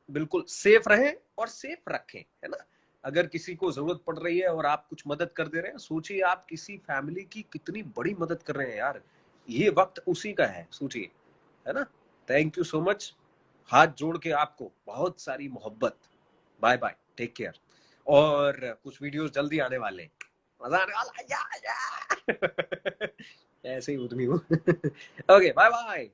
बिल्कुल सेफ रहें और सेफ रखें, है ना। अगर किसी को जरूरत पड़ रही है और आप कुछ मदद कर दे रहे हैं, सोचिए आप किसी फैमिली की कितनी बड़ी मदद कर रहे हैं यार, ये वक्त उसी का है, सोचिए, है ना। थैंक यू सो मच, हाथ जोड़ के आपको बहुत सारी मोहब्बत। Bye bye, take care. और कुछ वीडियोस जल्दी आने वाले हैं, मजा आने वाला है, या। ऐसे ही उद्यमी हूँ। Okay bye bye.